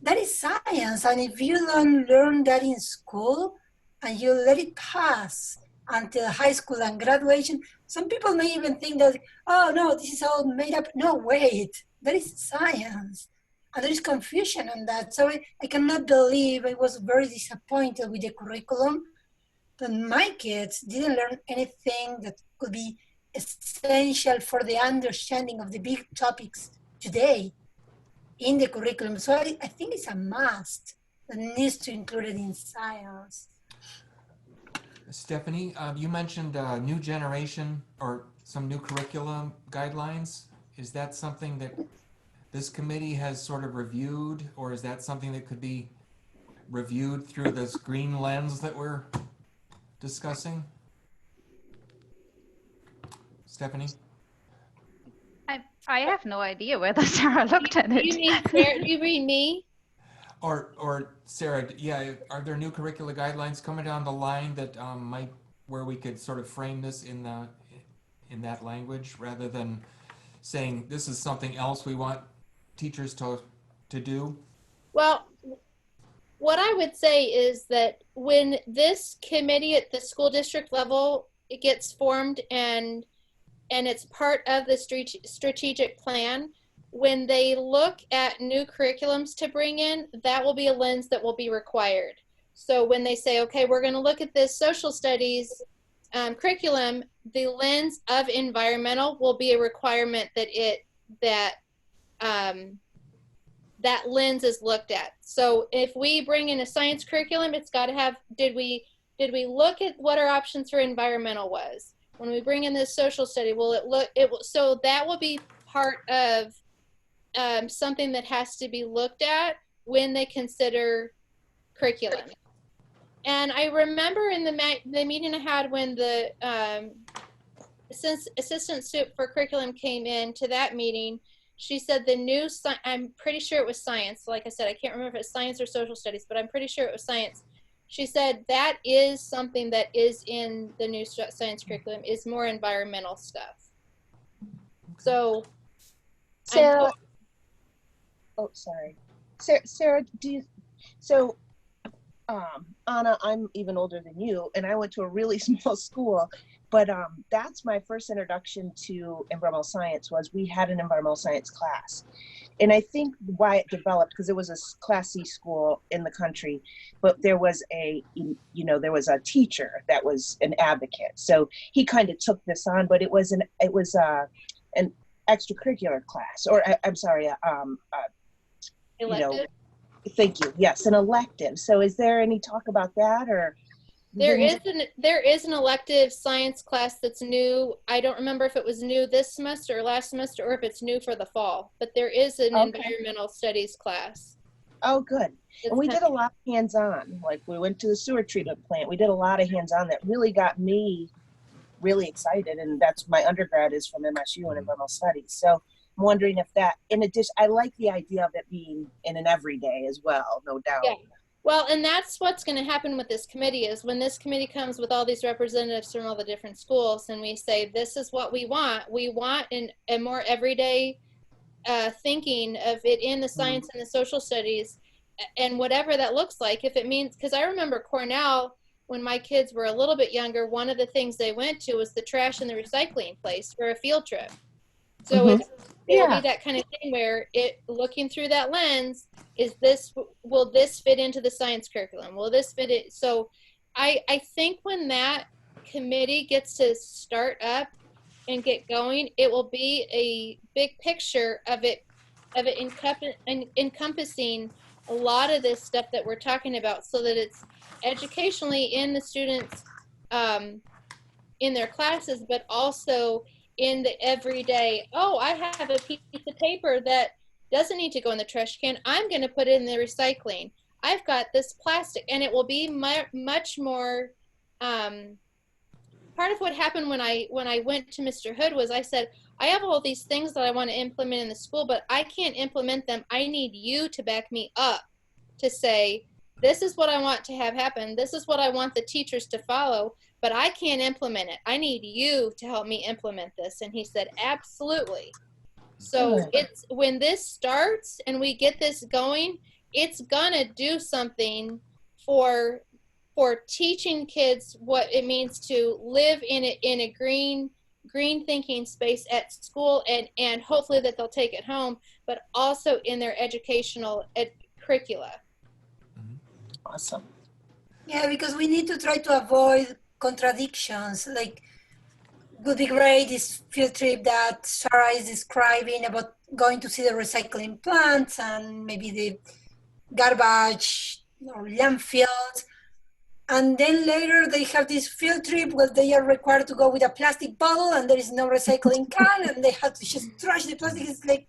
That is science. And if you don't learn that in school and you let it pass, until high school and graduation. Some people may even think that, oh no, this is all made up. No, wait, there is science. And there is confusion on that. So I cannot believe, I was very disappointed with the curriculum, that my kids didn't learn anything that could be essential for the understanding of the big topics today in the curriculum. So I think it's a must that needs to include it in science. Stephanie, you mentioned new generation or some new curriculum guidelines. Is that something that this committee has sort of reviewed, or is that something that could be reviewed through this green lens that we're discussing? Stephanie? I have no idea whether Sarah looked at it. You mean Sarah, do you read me? Or Sarah, yeah, are there new curricular guidelines coming down the line that where we could sort of frame this in that language rather than saying this is something else we want teachers to do? Well, what I would say is that when this committee at the school district level, it gets formed and it's part of the strategic plan, when they look at new curriculums to bring in, that will be a lens that will be required. So when they say, okay, we're going to look at this social studies curriculum, the lens of environmental will be a requirement that that lens is looked at. So if we bring in a science curriculum, it's got to have, did we look at what our options for environmental was? When we bring in this social study, so that will be part of something that has to be looked at when they consider curriculum. And I remember in the meeting I had when the assistant for curriculum came in to that meeting, she said the new, I'm pretty sure it was science. Like I said, I can't remember if it's science or social studies, but I'm pretty sure it was science. She said that is something that is in the new science curriculum, is more environmental stuff. So, Sarah, oh, sorry. Sarah, Anna, I'm even older than you, and I went to a really small school, but that's my first introduction to environmental science. Was we had an environmental science class. And I think why it developed, because it was a Class C school in the country, but there was there was a teacher that was an advocate. So he kind of took this on, but it was an extracurricular class, or I'm sorry, elective? Thank you. Yes, an elective. So is there any talk about that, or? There is an elective science class that's new. I don't remember if it was new this semester or last semester, or if it's new for the fall, but there is an environmental studies class. Oh, good. And we did a lot of hands-on. Like we went to the sewer treatment plant. We did a lot of hands-on that really got me really excited. And that's my undergrad is from MSU in environmental studies. So I'm wondering if that, in addition, I like the idea of it being in an everyday as well, no doubt. Yeah. Well, and that's what's going to happen with this committee is when this committee comes with all these representatives from all the different schools and we say, this is what we want a more everyday thinking of it in the science and the social studies and whatever that looks like. If it means, because I remember Cornell, when my kids were a little bit younger, one of the things they went to was the trash and the recycling place for a field trip. So it'll be that kind of thing where looking through that lens, will this fit into the science curriculum? Will this fit it? So I think when that committee gets to start up and get going, it will be a big picture of it encompassing a lot of this stuff that we're talking about, so that it's educationally in the students in their classes, but also in the everyday, I have a piece of paper that doesn't need to go in the trash can. I'm going to put it in the recycling. I've got this plastic, and it will be much more, part of what happened when I went to Mr. Hood was I said, I have all these things that I want to implement in the school, but I can't implement them. I need you to back me up to say, this is what I want to have happen. This is what I want the teachers to follow, but I can't implement it. I need you to help me implement this. And he said, absolutely. So it's when this starts and we get this going, it's gonna do something for for teaching kids what it means to live in a green thinking space at school, and hopefully that they'll take it home, but also in their educational curricula. Awesome. Yeah, because we need to try to avoid contradictions. Like, would be great this field trip that Sarah is describing about going to see the recycling plants and maybe the garbage or landfills. And then later they have this field trip where they are required to go with a plastic bottle and there is no recycling can and they have to just trash the plastic. It's like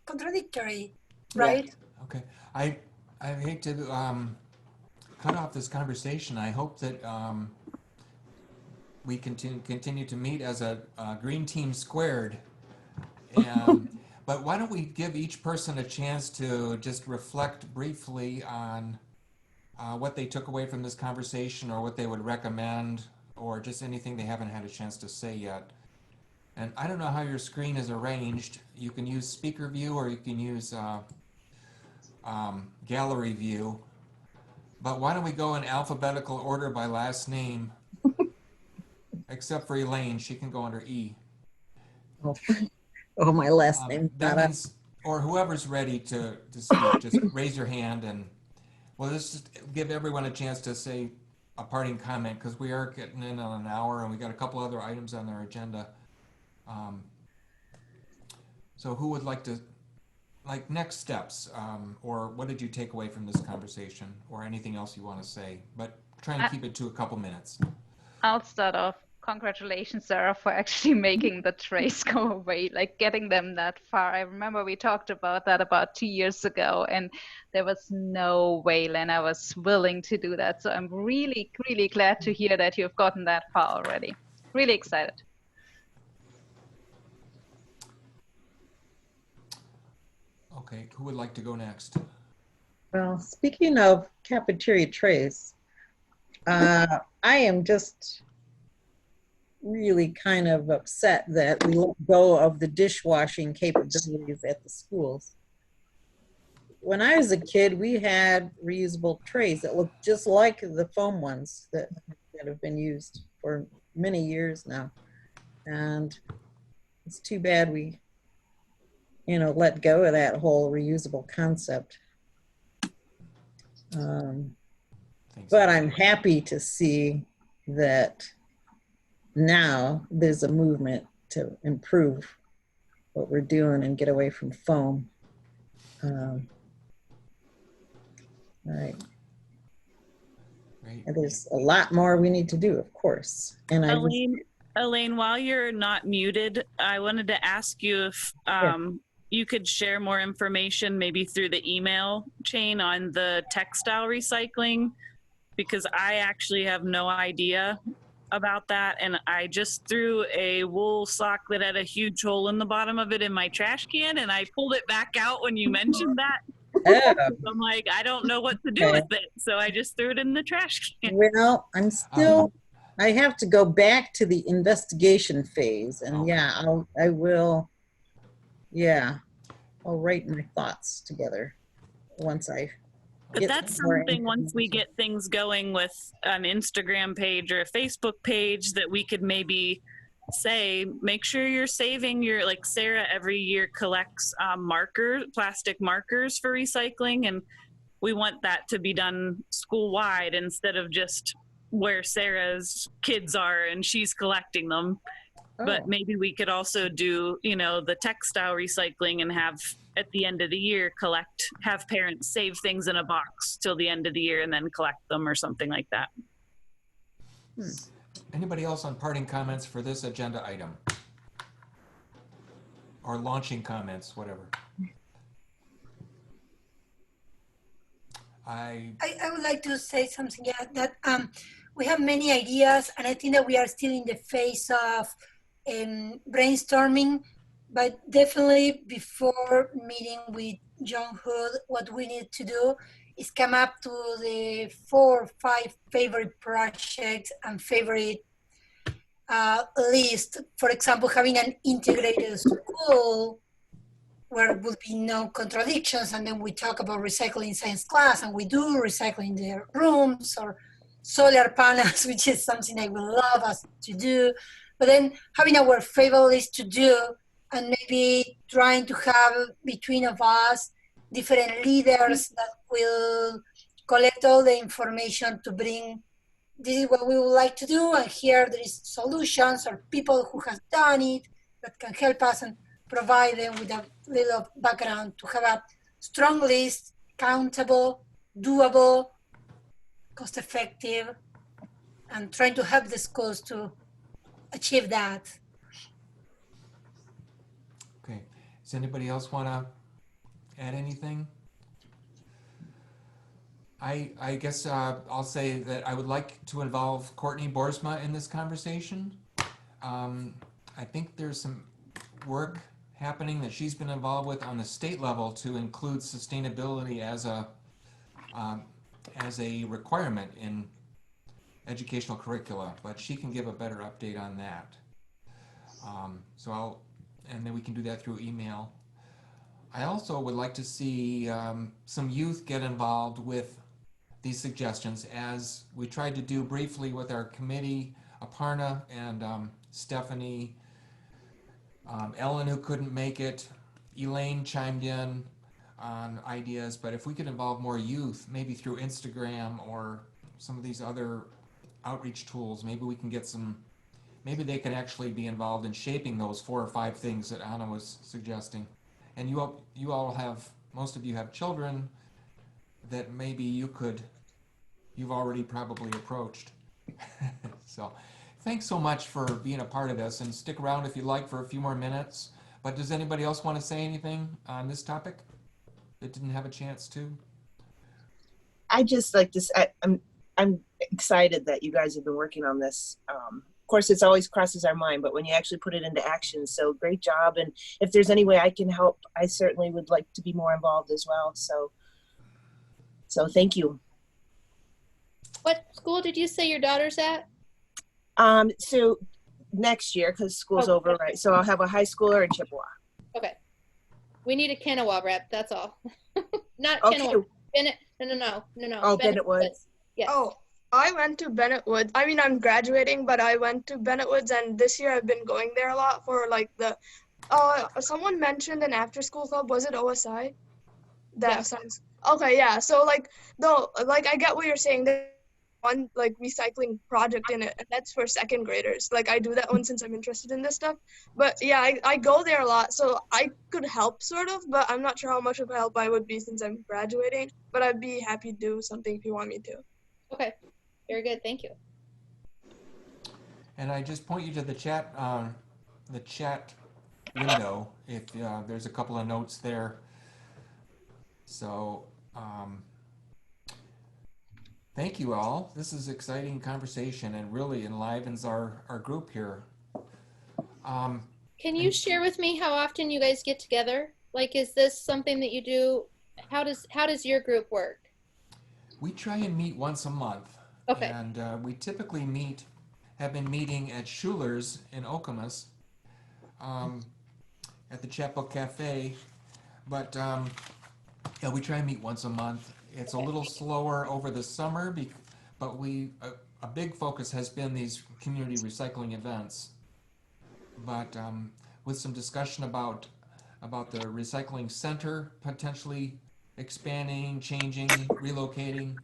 contradictory, right? Yeah. Okay. I hate to cut off this conversation. I hope that we continue to meet as a green team squared. And, but why don't we give each person a chance to just reflect briefly on what they took away from this conversation, or what they would recommend, or just anything they haven't had a chance to say yet. And I don't know how your screen is arranged. You can use speaker view or you can use gallery view. But why don't we go in alphabetical order by last name? Except for Elaine, she can go under E. Oh, my last name. That means, or whoever's ready to speak, just raise your hand, and well, let's just give everyone a chance to say a parting comment, because we are getting in on an hour and we got a couple other items on our agenda. So who would like to, like, next steps, or what did you take away from this conversation, or anything else you want to say, but try and keep it to a couple minutes. I'll start off. Congratulations, Sarah, for actually making the trays go away, like getting them that far. I remember we talked about that about 2 years ago, and there was no way Lena was willing to do that. So I'm really, really glad to hear that you've gotten that far already. Really excited. Okay, who would like to go next? Well, speaking of cafeteria trays, I am just really kind of upset that we let go of the dishwashing capabilities at the schools. When I was a kid, we had reusable trays that looked just like the foam ones that have been used for many years now. And it's too bad we, let go of that whole reusable concept. But I'm happy to see that now there's a movement to improve what we're doing and get away from foam. All right. Great. And there's a lot more we need to do, of course. And Elaine, while you're not muted, I wanted to ask you if you could share more information, maybe through the email chain, on the textile recycling, because I actually have no idea about that, and I just threw a wool sock that had a huge hole in the bottom of it in my trash can, and I pulled it back out when you mentioned that. I'm like, I don't know what to do with it, so I just threw it in the trash can. Well, I'm still, I have to go back to the investigation phase, and I will, I'll write my thoughts together once I But that's something, once we get things going with an Instagram page or a Facebook page, that we could maybe say, make sure you're saving your, like Sarah every year collects plastic markers for recycling, and we want that to be done school-wide instead of just where Sarah's kids are and she's collecting them. But maybe we could also do, the textile recycling, and have, at the end of the year, have parents save things in a box till the end of the year and then collect them, or something like that. Anybody else on parting comments for this agenda item? Or launching comments, whatever. I would like to say something, that we have many ideas, and I think that we are still in the phase of brainstorming, but definitely before meeting with John Hood, what we need to do is come up to the 4 or 5 favorite projects and favorite list. For example, having an integrated school where there would be no contradictions, and then we talk about recycling science class, and we do recycling their rooms, or solar panels, which is something I would love us to do. But then having our favorite list to do, and maybe trying to have between of us different leaders that will collect all the information to bring, this is what we would like to do, and here there is solutions or people who have done it that can help us and provide them with a little background to have a strong list, countable, doable, cost effective, and trying to help the schools to achieve that. Okay. Does anybody else want to add anything? I guess I'll say that I would like to involve Courtney Boersma in this conversation. I think there's some work happening that she's been involved with on the state level to include sustainability as a requirement in educational curricula, but she can give a better update on that. And then we can do that through email. I also would like to see some youth get involved with these suggestions, as we tried to do briefly with our committee, Aparna and Stephanie, Ellen, who couldn't make it, Elaine chimed in on ideas, but if we could involve more youth, maybe through Instagram or some of these other outreach tools, maybe we can get some, maybe they can actually be involved in shaping those 4 or 5 things that Anna was suggesting. And you all have, most of you have children that maybe you've already probably approached. So thanks so much for being a part of this, and stick around if you like for a few more minutes. But does anybody else want to say anything on this topic that didn't have a chance to? I just like to say, I'm excited that you guys have been working on this. Of course, it's always crosses our mind, but when you actually put it into action, so great job. And if there's any way I can help, I certainly would like to be more involved as well. So thank you. What school did you say your daughter's at? So next year, because school's over, right? So I'll have a high schooler in Chippewa. Okay. We need a Kanawha rep, that's all. Not Okay. Kanawha. Bennett, no. Oh, Bennett Woods. Yes. Oh, I went to Bennett Woods. I mean, I'm graduating, but I went to Bennett Woods, and this year I've been going there a lot for like the, someone mentioned an after school club. Was it OSI? That sounds, okay, yeah. So like, though, like I get what you're saying. There's one like recycling project in it, and that's for 2nd graders. Like I do that one since I'm interested in this stuff. But yeah, I go there a lot, so I could help sort of, but I'm not sure how much of a help I would be since I'm graduating. But I'd be happy to do something if you want me to. Okay, very good, thank you. And I just point you to the chat window if there's a couple of notes there. So thank you all. This is exciting conversation and really enlivens our group here. Can you share with me how often you guys get together? Like, is this something that you do? How does your group work? We try and meet once a month. Okay. And we typically have been meeting at Schuler's in Okemos at the Chapel Cafe. But yeah, we try and meet once a month. It's a little slower over the summer, but a big focus has been these community recycling events. But with some discussion about the recycling center potentially expanding, changing, relocating,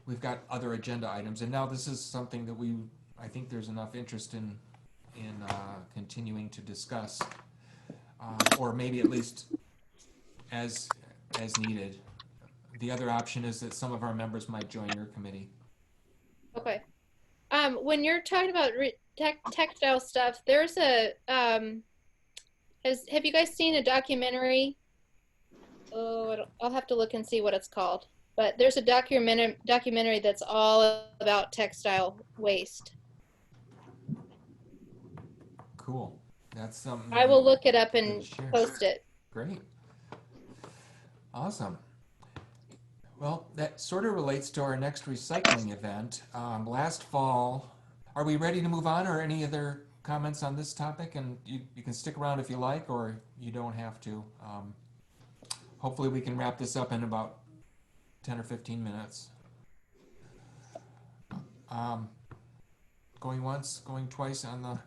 we've got other agenda items. And now this is something that I think there's enough interest in continuing to discuss, or maybe at least as needed. The other option is that some of our members might join your committee. Okay. When you're talking about textile stuff, there's a have you guys seen a documentary? Oh, I'll have to look and see what it's called. But there's a documentary that's all about textile waste. Cool. That's something. I will look it up and post it. Great. Awesome. Well, that sort of relates to our next recycling event. Last fall, are we ready to move on, or any other comments on this topic? And you can stick around if you like, or you don't have to. Hopefully we can wrap this up in about 10 or 15 minutes. Going once, going twice on the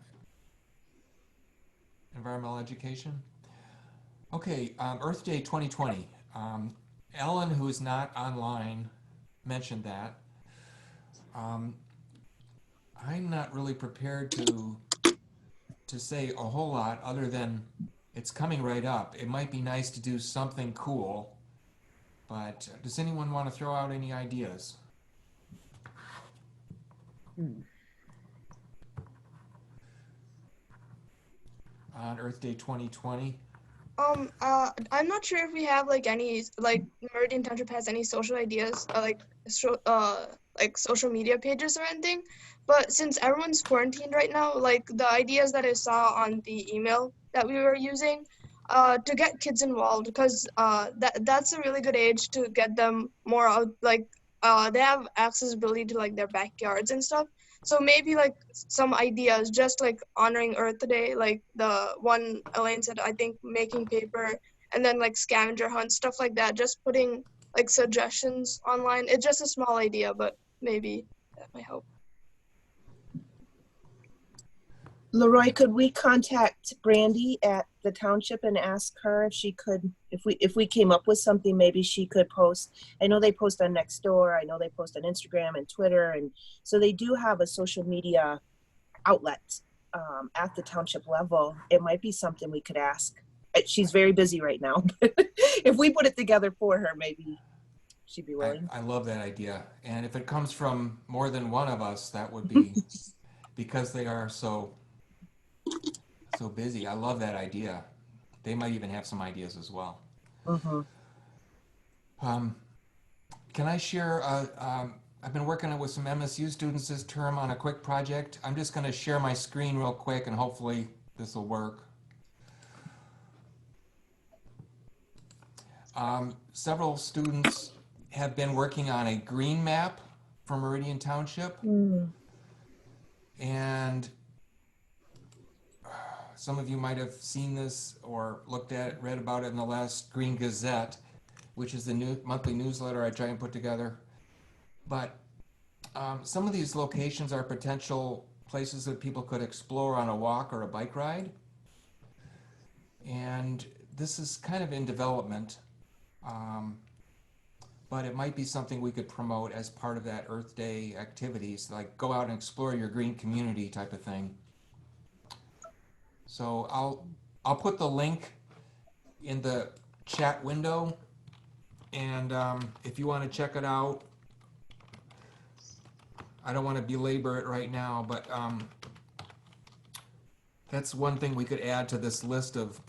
environmental education. Okay, Earth Day 2020. Ellen, who is not online, mentioned that. I'm not really prepared to say a whole lot other than it's coming right up. It might be nice to do something cool, but does anyone want to throw out any ideas? On Earth Day 2020? I'm not sure if we have like any, like Meridian Township has any social ideas, like social media pages or anything. But since everyone's quarantined right now, like the ideas that I saw on the email that we were using, to get kids involved, because that's a really good age to get them more out, like they have accessibility to like their backyards and stuff. So maybe like some ideas, just like honoring Earth Day, like the one Elaine said, I think making paper, and then like scavenger hunt, stuff like that, just putting like suggestions online. It's just a small idea, but maybe that might help. Leroy, could we contact Brandy at the township and ask her if she could, if we came up with something, maybe she could post. I know they post on Nextdoor. I know they post on Instagram and Twitter, and so they do have a social media outlet at the township level. It might be something we could ask. She's very busy right now, but if we put it together for her, maybe she'd be willing. I love that idea, and if it comes from more than one of us, that would be because they are so busy. I love that idea. They might even have some ideas as well. Mm-hmm. Can I share? I've been working with some MSU students this term on a quick project. I'm just going to share my screen real quick, and hopefully this will work. Several students have been working on a green map for Meridian Township. And some of you might have seen this or read about it in the last Green Gazette, which is the new monthly newsletter I try and put together. But some of these locations are potential places that people could explore on a walk or a bike ride. And this is kind of in development, but it might be something we could promote as part of that Earth Day activities, like go out and explore your green community type of thing. So I'll put the link in the chat window, and if you want to check it out, I don't want to belabor it right now, but that's one thing we could add to this list of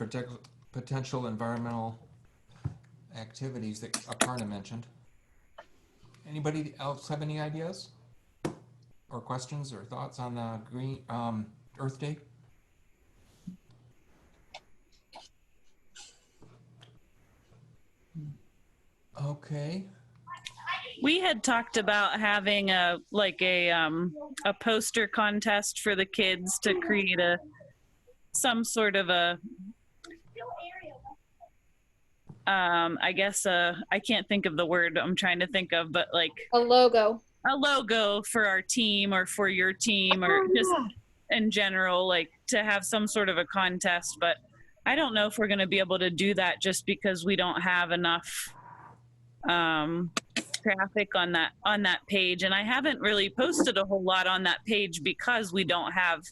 potential environmental activities that Aparna mentioned. Anybody else have any ideas or questions or thoughts on the Green Earth Day? Okay. We had talked about having a poster contest for the kids to create some sort of a I guess I can't think of the word I'm trying to think of, but like A logo for our team or for your team or just in general, like to have some sort of a contest. But I don't know if we're going to be able to do that just because we don't have enough traffic on that page, and I haven't really posted a whole lot on that page because we don't have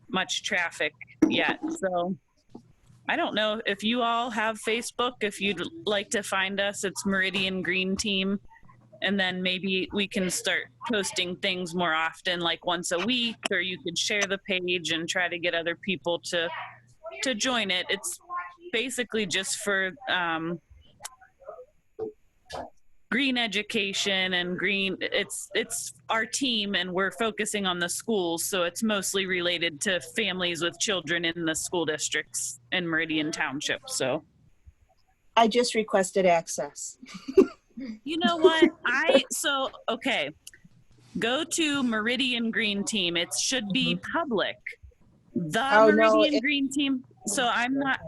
much traffic yet. So I don't know if you all have Facebook. If you'd like to find us, it's Meridian Green Team, and then maybe we can start posting things more often, like once a week, or you could share the page and try to get other people to join it. It's basically just for green education and green, it's our team, and we're focusing on the schools, so it's mostly related to families with children in the school districts in Meridian Township. So I just requested access. you know what, okay, go to Meridian Green Team. It should be public, Meridian Green Team. So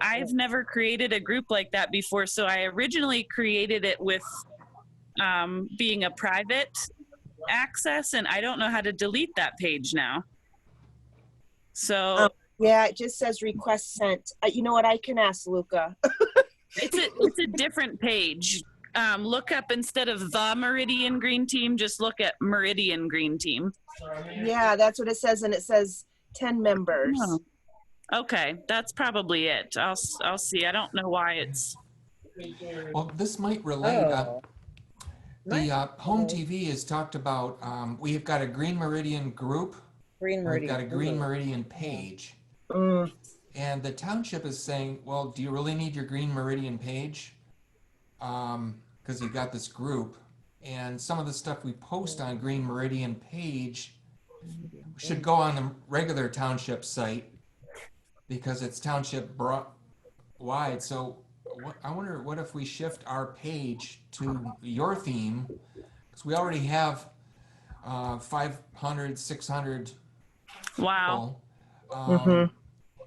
I've never created a group like that before, so I originally created it with being a private access, and I don't know how to delete that page now. So Yeah, it just says request sent. You know what? I can ask Luca. it's a different page. Look up, instead of the Meridian Green Team, just look at Meridian Green Team. Yeah, that's what it says, and it says 10 members. Oh. Okay, that's probably it. I'll see. I don't know why it's. Well, this might relate. Oh. The home TV has talked about, we've got a Green Meridian group. Green Meridian. We've got a Green Meridian page. And the township is saying, well, do you really need your Green Meridian page? Because you've got this group. And some of the stuff we post on Green Meridian page should go on the regular township site because it's township wide. So I wonder, what if we shift our page to your theme? Because we already have 500, 600 Wow. people.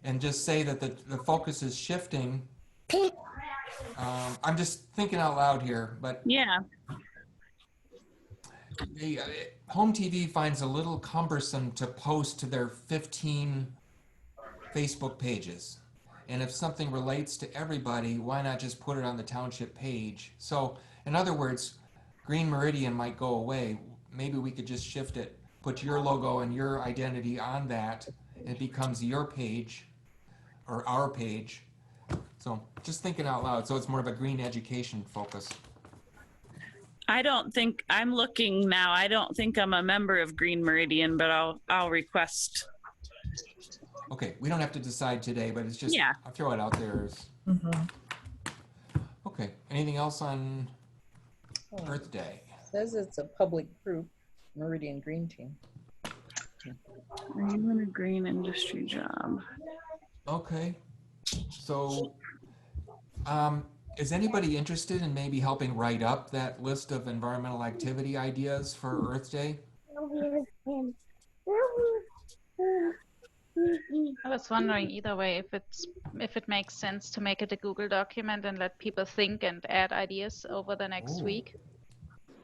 And just say that the focus is shifting. I'm just thinking out loud here, but yeah, the home TV finds a little cumbersome to post to their 15 Facebook pages. And if something relates to everybody, why not just put it on the township page? So, in other words, Green Meridian might go away. Maybe we could just shift it, put your logo and your identity on that. It becomes your page or our page. So just thinking out loud. So it's more of a green education focus. I don't think I'm looking now. I don't think I'm a member of Green Meridian, but I'll request. Okay, we don't have to decide today, but it's just, yeah. I'll throw it out there. Okay, anything else on Earth Day? It says it's a public group, Meridian Green Team. Are you in a green industry job? Okay, so is anybody interested in maybe helping write up that list of environmental activity ideas for Earth Day? I was wondering either way if it makes sense to make it a Google document and let people think and add ideas over the next week.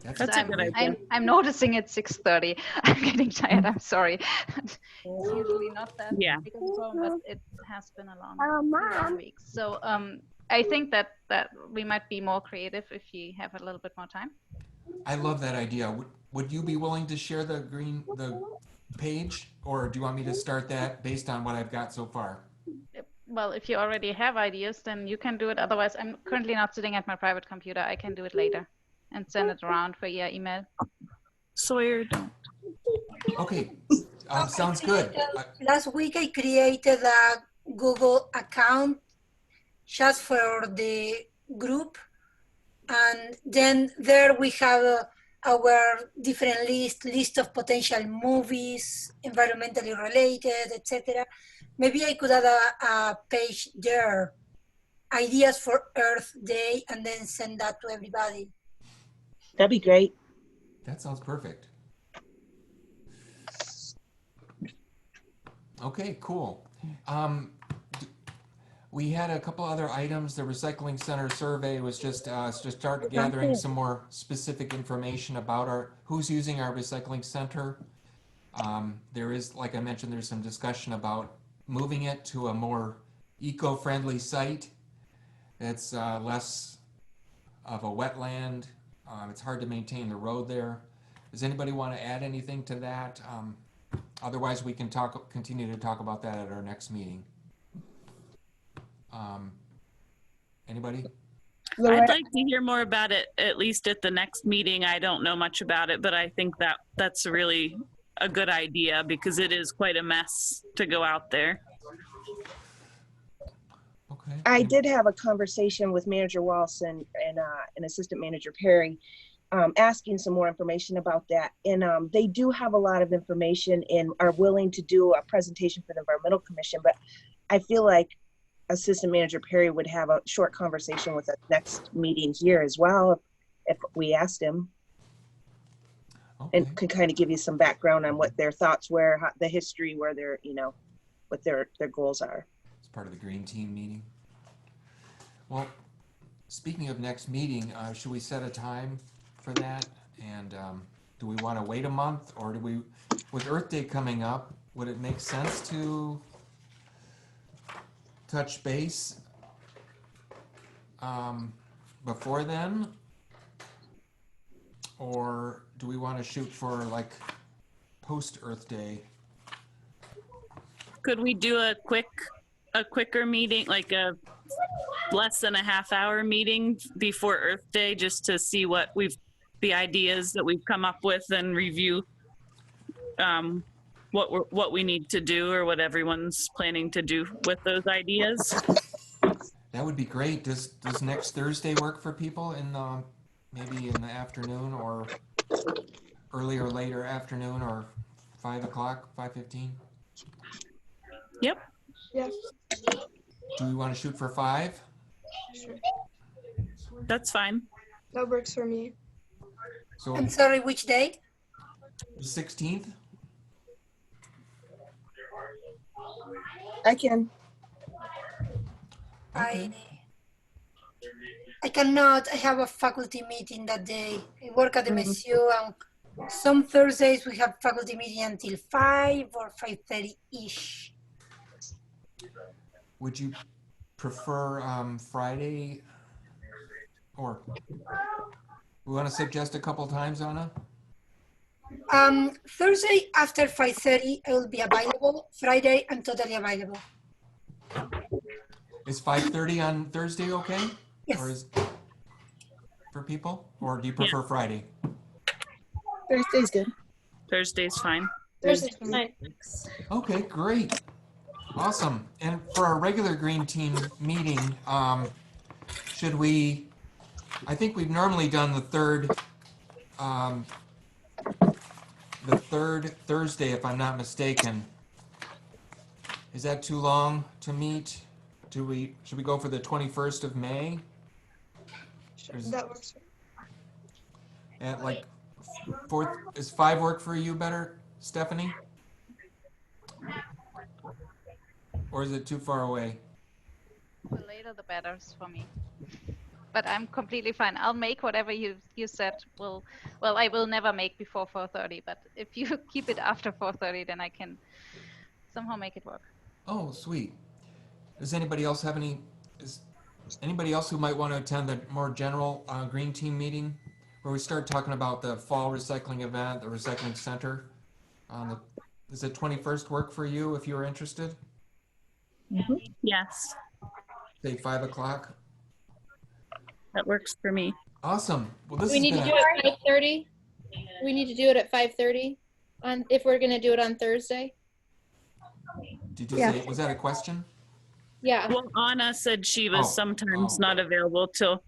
That's a good idea. I'm noticing it's 6:30. I'm getting tired. I'm sorry. It's usually not that big of a problem, but it has been a long week. So I think that we might be more creative if you have a little bit more time. I love that idea. Would you be willing to share the page, or do you want me to start that based on what I've got so far? Well, if you already have ideas, then you can do it. Otherwise, I'm currently not sitting at my private computer. I can do it later and send it around via email. Sawyer, don't. Okay, sounds good. Last week I created a Google account just for the group, and then there we have our different list of potential movies, environmentally related, etc. Maybe I could add a page there, ideas for Earth Day, and then send that to everybody. That'd be great. That sounds perfect. Okay, cool. We had a couple other items. The recycling center survey was just to start gathering some more specific information about who's using our recycling center. There is, like I mentioned, there's some discussion about moving it to a more eco-friendly site that's less of a wetland. It's hard to maintain the road there. Does anybody want to add anything to that? Otherwise, we can continue to talk about that at our next meeting. Anybody? I'd like to hear more about it, at least at the next meeting. I don't know much about it, but I think that's really a good idea because it is quite a mess to go out there. Okay. I did have a conversation with Manager Walson and Assistant Manager Perry, asking some more information about that. And they do have a lot of information and are willing to do a presentation for the Environmental Commission, but I feel like Assistant Manager Perry would have a short conversation with us next meeting here as well if we asked him. Okay. And could kind of give you some background on what their thoughts were, the history, where their, what their goals are. It's part of the Green Team meeting. Well, speaking of next meeting, should we set a time for that? And do we want to wait a month, or do we, with Earth Day coming up, would it make sense to touch base before then? Or do we want to shoot for like post Earth Day? Could we do a quicker meeting, like a less than a half-hour meeting before Earth Day, just to see the ideas that we've come up with and review what we need to do or what everyone's planning to do with those ideas? That would be great. Does next Thursday work for people in the, maybe in the afternoon, or early or later afternoon, or 5 o'clock, 5:15? Yep. Yeah. Do we want to shoot for 5? Sure. That's fine. That works for me. So I'm sorry, which date? 16th? I can. Okay. I cannot. I have a faculty meeting that day. I work at the Mhm. MSU, and some Thursdays we have faculty meeting until 5 or 5:30-ish. Would you prefer Friday, or we want to suggest a couple times, Anna? Thursday after 5:30, I will be available. Friday, I'm totally available. Is 5:30 on Thursday okay? Yes. Or is for people, or do you prefer Friday? Thursday's good. Thursday's fine. Thursday's fine. Okay, great. Awesome. And for our regular green team meeting, should we, I think we've normally done the third Thursday, if I'm not mistaken. Is that too long to meet? Should we go for the 21st of May? Sure. That works for me. At like 4th, is 5 work for you better, Stephanie? Or is it too far away? The later the better for me. But I'm completely fine. I'll make whatever you said. Well, I will never make before 4:30. But if you keep it after 4:30, then I can somehow make it work. Oh, sweet. Does anybody else have any? Is anybody else who might want to attend the more general green team meeting, where we start talking about the fall recycling event, the recycling center? Does the 21st work for you if you're interested? Yes, Say 5 o'clock. that works for me. Awesome. Well, this We has need to been do it at 5:30. We need to do it at 5:30 on if we're going to do it on Thursday. Did you Yeah. say, was that a question? Yeah. Well, Anna said she was Oh, sometimes oh. not available till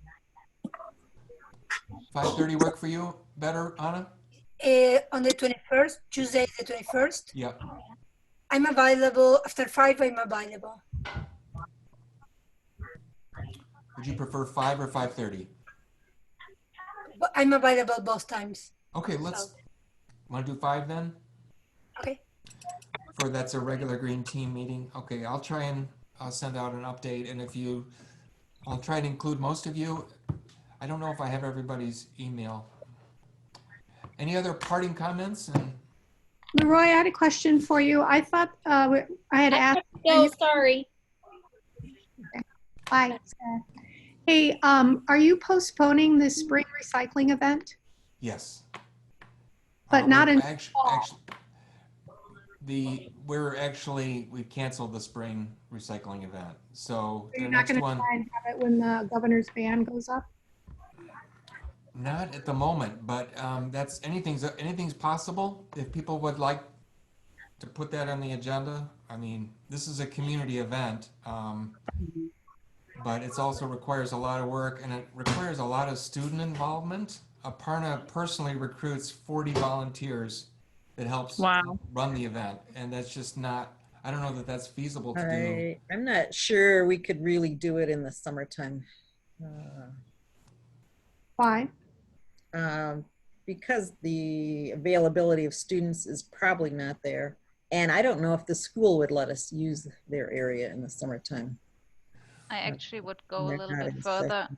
5:30 work for you better, Anna? On the 21st, Tuesday the 21st, Yeah. I'm available. After 5, I'm available. Would you prefer 5 or 5:30? But I'm available both times. Okay, let's, want to do 5 then? Okay. That's a regular green team meeting. Okay, I'll try and send out an update, and I'll try and include most of you. I don't know if I have everybody's email. Any other parting comments? And Leroy, I had a question for you. I thought I had asked. Oh, sorry. Hi. Hey, are you postponing the spring recycling event? yes. But not in fall. We canceled the spring recycling event. So the you're not next going to one, try and have it when the governor's ban goes up? not at the moment, but that's anything's possible. If people would like to put that on the agenda, I mean, this is a community event, but it also requires a lot of work, and it requires a lot of student involvement. Aparna personally recruits 40 volunteers that helps run the event, and that's just not, I don't know that that's feasible to do. I'm not sure we could really do it in the summertime. Why? Because the availability of students is probably not there. And I don't know if the school would let us use their area in the summertime. I actually would go a They're little not bit in further. session.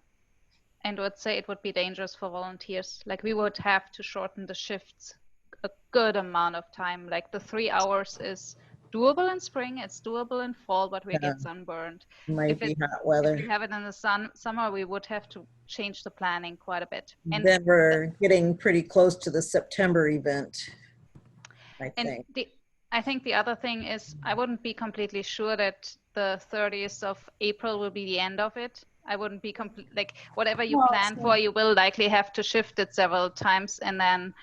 and would say it would be dangerous for volunteers. Like we would have to shorten the shifts a good amount of time. Like the 3 hours is doable in spring, it's doable in fall, but we Yeah, get sunburned. might If be it hot if weather. we have it in the summer, we would have to change the planning quite a bit. And Then we're getting pretty close to the September event, I and think. I think the other thing is I wouldn't be completely sure that the 30th of April will be the end of it. I wouldn't be like whatever you Well, plan for, you will likely have to shift it several times, and then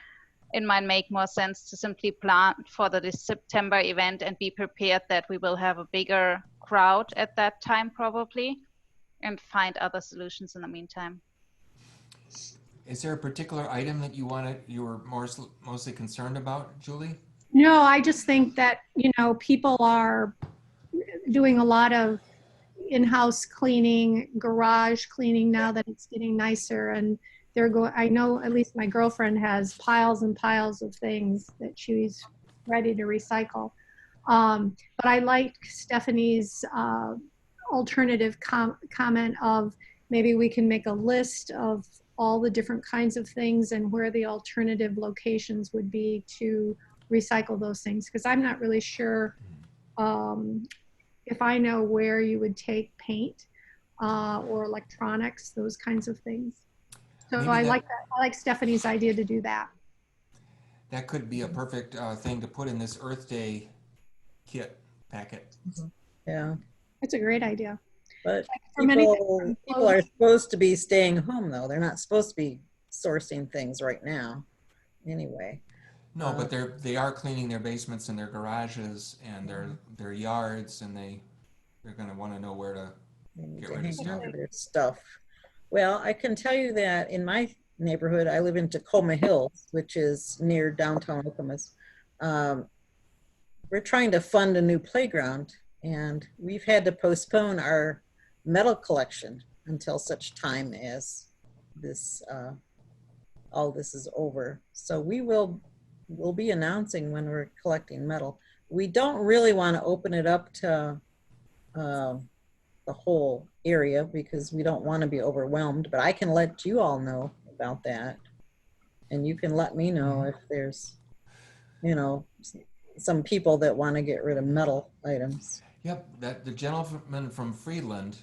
it might make more sense to simply plan for the September event and be prepared that we will have a bigger crowd at that time probably, and find other solutions in the meantime. Is there a particular item that you were mostly concerned about, Julie? No, I just think that, you know, people are doing a lot of in-house cleaning, garage cleaning now that it's getting nicer, and I know at least my girlfriend has piles and piles of things that she's ready to recycle. But I liked Stephanie's alternative comment of maybe we can make a list of all the different kinds of things and where the alternative locations would be to recycle those things, because I'm not really sure if I know where you would take paint or electronics, those kinds of things. So I like that. I like Stephanie's idea to do that. That could be a perfect thing to put in this Earth Day kit packet. Yeah. It's a great idea. But For many people are supposed to be staying home, though. They're not supposed to be sourcing things right now anyway. No, but they are cleaning their basements and their garages and their yards, and they're going to want to know where to get rid of stuff. Their stuff. Well, I can tell you that in my neighborhood, I live in Tacoma Hills, which is near downtown Okemos. We're trying to fund a new playground, and we've had to postpone our metal collection until such time as this all this is over. So we'll be announcing when we're collecting metal. We don't really want to open it up to the whole area because we don't want to be overwhelmed, but I can let you all know about that, and you can let me know if there's, you know, some people that want to get rid of metal items. Yep, the gentleman from Friedland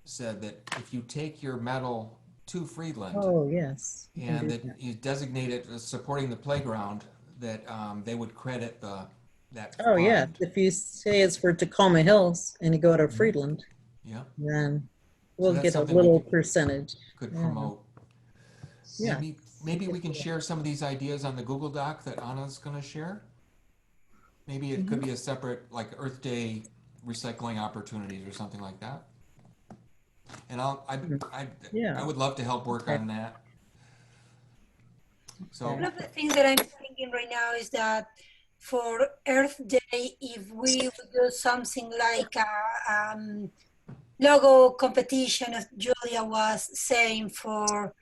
said that if you take your metal to Friedland, oh yes, and that you designate it as supporting the playground, that they would credit that oh fund. yeah, if you say it's for Tacoma Hills and you go to Friedland, yeah, then we'll so get a little percentage. Could promote. Yeah. Maybe we can share some of these ideas on the Google Doc that Anna's going to share. Maybe it could be a separate, like Earth Day recycling opportunities or something like that. And I would love to help work on that. So one of the things that I'm thinking right now is that for Earth Day, if we would do something like a logo competition, as Julia was saying, for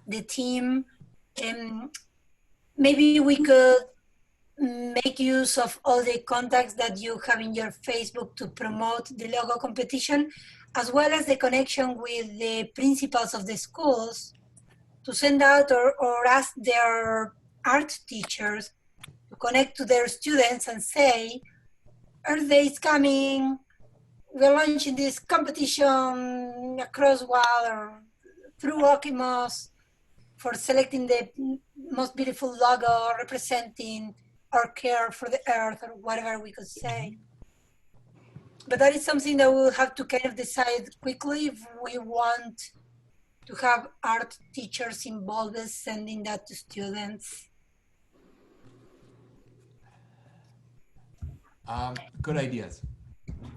the team, maybe we could make use of all the contacts that you have in your Facebook to promote the logo competition, as well as the connection with the principals of the schools to send out or ask their art teachers to connect to their students and say, Earth Day is coming, we're launching this competition across WAL or through Okemos for selecting the most beautiful logo representing our care for the earth, or whatever we could say. But that is something that we'll have to kind of decide quickly if we want to have art teachers involved in sending that to students. good ideas.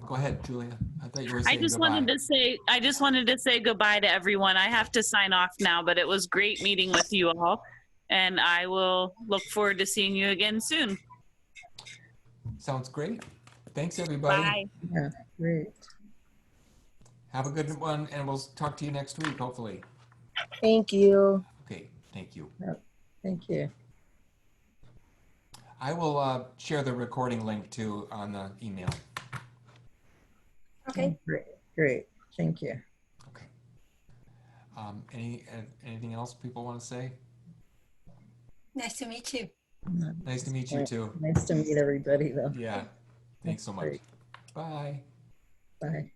Go ahead, Julia. I thought you were saying I just wanted to say goodbye to everyone. I have to sign off now, but it was great meeting with you all, and I will look forward to seeing you again soon. Sounds great. Thanks, everybody. Bye. Yeah, great. Have a good one, and we'll talk to you next week, hopefully. Thank you. Okay, thank you. Yep. Thank you. I will share the recording link too on the email. Okay. Great. Great. Thank you. Okay. Anything else people want to say? Nice to meet you. Nice to meet you too. Nice to meet everybody, though. Yeah. Thanks so much. Great. Bye. Bye.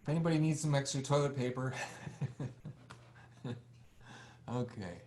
If anybody needs some extra toilet paper. Okay.